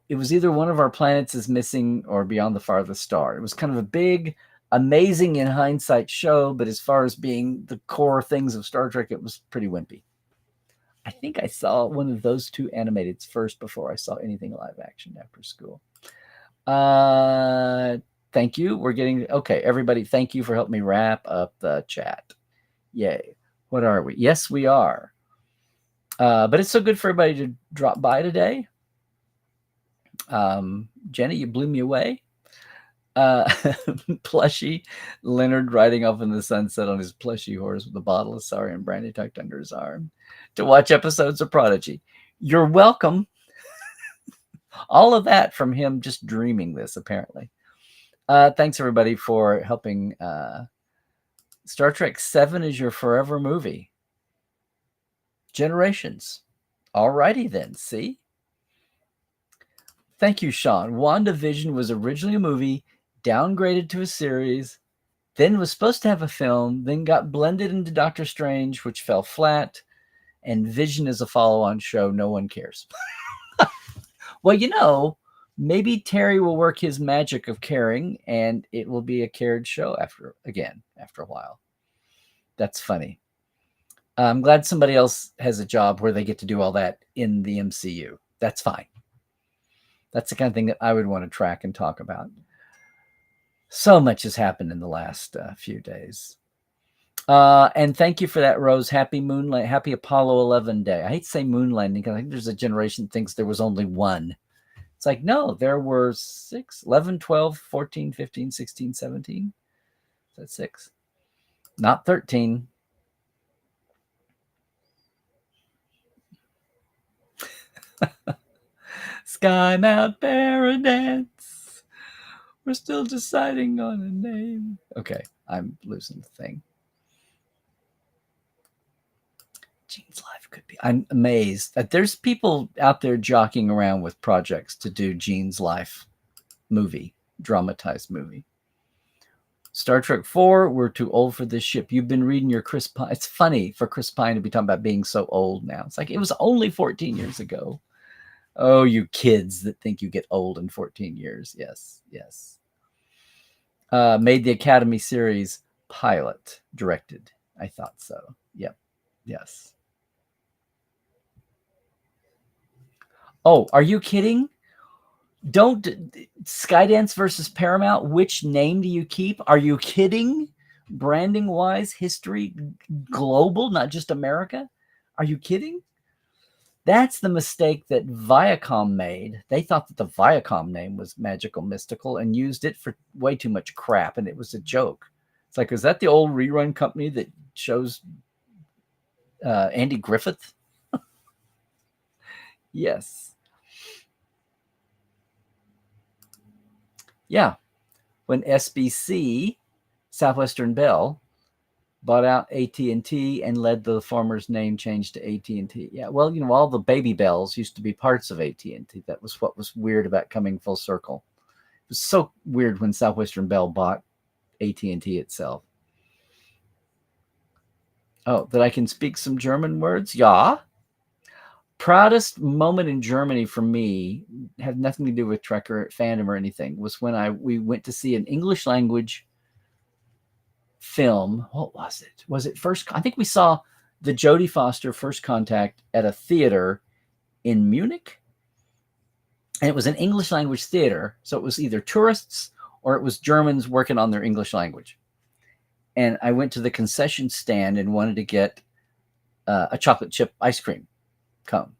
either One of Our Planets is Missing or Beyond the Farthest Star. It was kind of a big, amazing in hindsight show, but as far as being the core things of Star Trek, it was pretty wimpy. I think I saw one of those 2 animateds first before I saw anything live action after school. Thank you. We're getting okay, everybody. Thank you for helping me wrap up the chat. Yay. What are we? Yes, we are. But it's so good for everybody to drop by today. Jenny, you blew me away. Plushy Leonard riding off in the sunset on his plushy horse with a bottle of sorry and brandy tucked under his arm to watch episodes of Prodigy. You're welcome. All of that from him just dreaming this, apparently. Thanks, everybody, for helping. Star Trek 7 is your forever movie. Generations. Alrighty then, see? Thank you, Sean. WandaVision was originally a movie, downgraded to a series, then was supposed to have a film, then got blended into Doctor Strange, which fell flat, and Vision is a follow-on show. No one cares. Well, maybe Terry will work his magic of caring, and it will be a cared show after a while. That's funny. I'm glad somebody else has a job where they get to do all that in the MCU. That's fine. That's the kind of thing that I would want to track and talk about. So much has happened in the last few days. And thank you for that, Rose. Happy Moonlight, happy Apollo 11 day. I hate to say moon landing because I think there's a generation that thinks there was only one. It's like, no, there were 6, 11, 12, 14, 15, 16, 17. Is that 6? Not 13. Sky Mount Paradise. We're still deciding on a name. Okay, I'm losing the thing. Gene's Life could be. I'm amazed that there's people out there jockeying around with projects to do Gene's Life movie, dramatized movie. Star Trek 4, we're too old for this ship. You've been reading your Chris Pine. It's funny for Chris Pine to be talking about being so old now. It's like it was only 14 years ago. Oh, you kids that think you get old in 14 years. Yes, yes. Made the Academy series pilot, directed. I thought so. Yep. Yes. Oh, are you kidding? Don't Skydance versus Paramount. Which name do you keep? Are you kidding? Branding wise, history, global, not just America. Are you kidding? That's the mistake that Viacom made. They thought that the Viacom name was magical, mystical, and used it for way too much crap, and it was a joke. It's like, is that the old rerun company that shows Andy Griffith? Yes. Yeah. When SBC, Southwestern Bell, bought out AT&T and led the former's name change to AT&T. Yeah, well, all the baby bells used to be parts of AT&T. That was what was weird about coming full circle. It was so weird when Southwestern Bell bought AT&T itself. Oh, that I can speak some German words? Ja. Proudest moment in Germany for me had nothing to do with Trek or fandom or anything. Was when we went to see an English language film. What was it? Was it first? I think we saw the Jodie Foster First Contact at a theater in Munich, and it was an English language theater. So it was either tourists or it was Germans working on their English language. And I went to the concession stand and wanted to get a chocolate chip ice cream cone.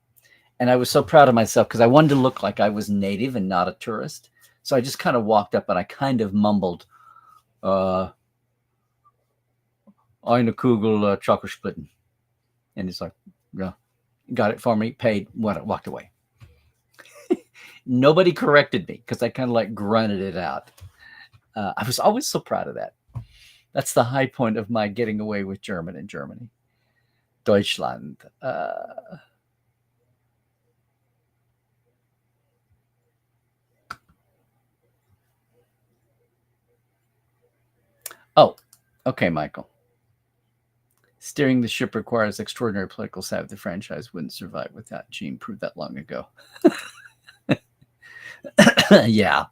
And I was so proud of myself because I wanted to look like I was native and not a tourist. So I just kind of walked up and I kind of mumbled, eine Kugel chocolate splitten. And he's like, yeah, got it for me, paid, walked away. Nobody corrected me because I kind of like grunted it out. I was always so proud of that. That's the high point of my getting away with German in Germany. Deutschland. Oh, okay, Michael. Steering the ship requires extraordinary political savvy. The franchise wouldn't survive without Gene. Proved that long ago. Yeah.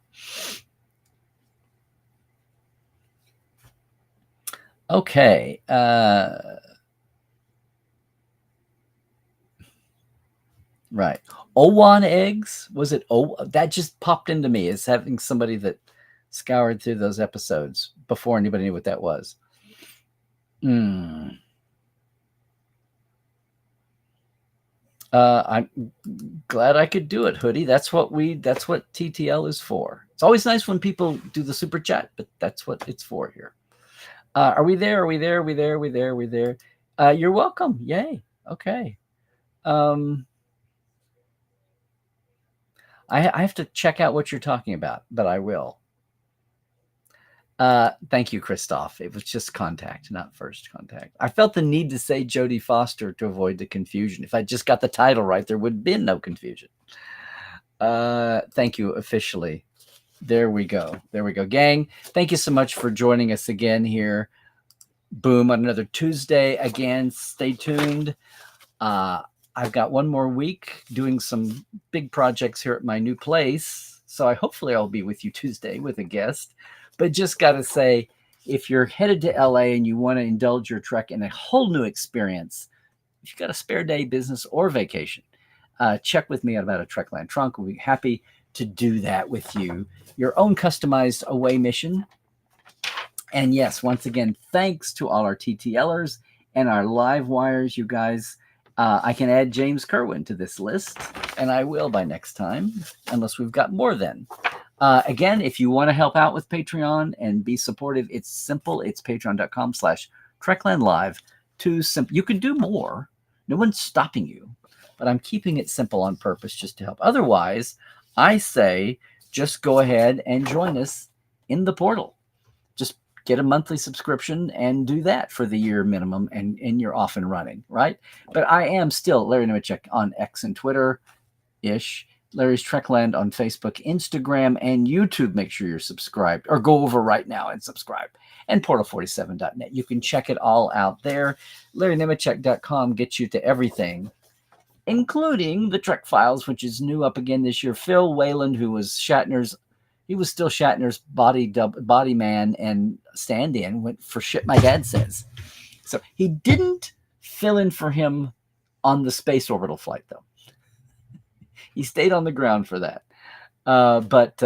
Okay. Right. Owan eggs? Was it? Oh, that just popped into me as having somebody that scoured through those episodes before anybody knew what that was. I'm glad I could do it, Hoodie. That's what TTL is for. It's always nice when people do the super chat, but that's what it's for here. Are we there? Are we there? Are we there? Are we there? Are we there? You're welcome. Yay. Okay. I have to check out what you're talking about, but I will. Thank you, Christoph. It was just Contact, not First Contact. I felt the need to say Jodie Foster to avoid the confusion. If I just got the title right, there would have been no confusion. Thank you, officially. There we go. There we go. Gang, thank you so much for joining us again here. Boom, on another Tuesday. Again, stay tuned. I've got one more week doing some big projects here at my new place. So hopefully I'll be with you Tuesday with a guest. But just got to say, if you're headed to LA and you want to indulge your Trek in a whole new experience, if you've got a spare day, business, or vacation, check with me out about a Trekland trunk. We'll be happy to do that with you. Your own customized away mission. And yes, once again, thanks to all our TTLers and our live wires, you guys. I can add James Kerwin to this list, and I will by next time, unless we've got more then. Again, if you want to help out with Patreon and be supportive, it's simple. It's patreon.com/TreklandLive. Too simple. You can do more. No one's stopping you. but I'm keeping it simple on purpose just to help. Otherwise, I say just go ahead and join us in the portal. Just get a monthly subscription and do that for the year minimum, and you're off and running, right? But I am still Larry Nemechek on X and Twitter-ish. Larry's Trekland on Facebook, Instagram, and YouTube. Make sure you're subscribed, or go over right now and subscribe. And portal47.net. You can check it all out there. LarryNemechek.com gets you to everything, including the Trek Files, which is new up again this year. Phil Wayland, who was Shatner's, he was still Shatner's body man and stand-in, went for Shit My Dad Says. So he didn't fill in for him on the space orbital flight, though. He stayed on the ground for that. But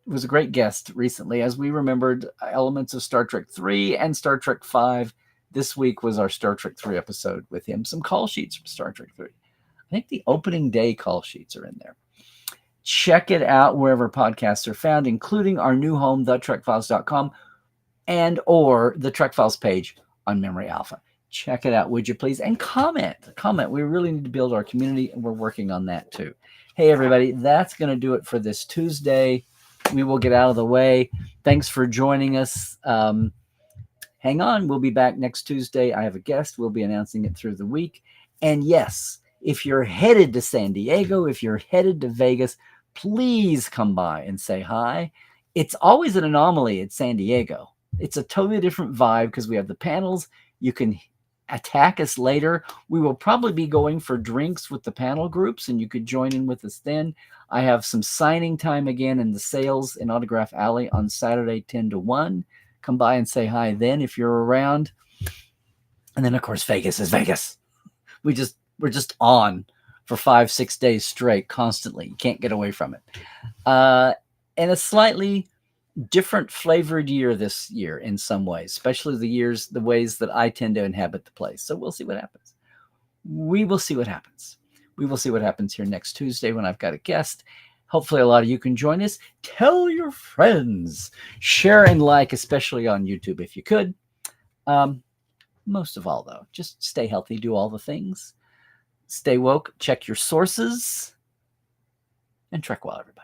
was a great guest recently, as we remembered elements of Star Trek 3 and Star Trek 5. This week was our Star Trek 3 episode with him. Some call sheets from Star Trek 3. I think the opening day call sheets are in there. Check it out wherever podcasts are found, including our new home, thetrekfiles.com, and or the Trek Files page on Memory Alpha. Check it out, would you please? And comment. We really need to build our community, and we're working on that too. Hey, everybody, that's going to do it for this Tuesday. We will get out of the way. Thanks for joining us. Hang on. We'll be back next Tuesday. I have a guest. We'll be announcing it through the week. And yes, if you're headed to San Diego, if you're headed to Vegas, please come by and say hi. It's always an anomaly at San Diego. It's a totally different vibe because we have the panels. You can attack us later. We will probably be going for drinks with the panel groups, and you could join in with us then. I have some signing time again in the Sales and Autograph Alley on Saturday, 10 to 1. Come by and say hi then if you're around. And then, of course, Vegas is Vegas. We're just on for 5-6 days straight, constantly. You can't get away from it. And a slightly different flavored year this year in some ways, especially the ways that I tend to inhabit the place. So we'll see what happens. We will see what happens. We will see what happens here next Tuesday when I've got a guest. Hopefully a lot of you can join us. Tell your friends. Share and like, especially on YouTube if you could. Most of all, though, just stay healthy, do all the things. Stay woke, check your sources, and trek well, everybody.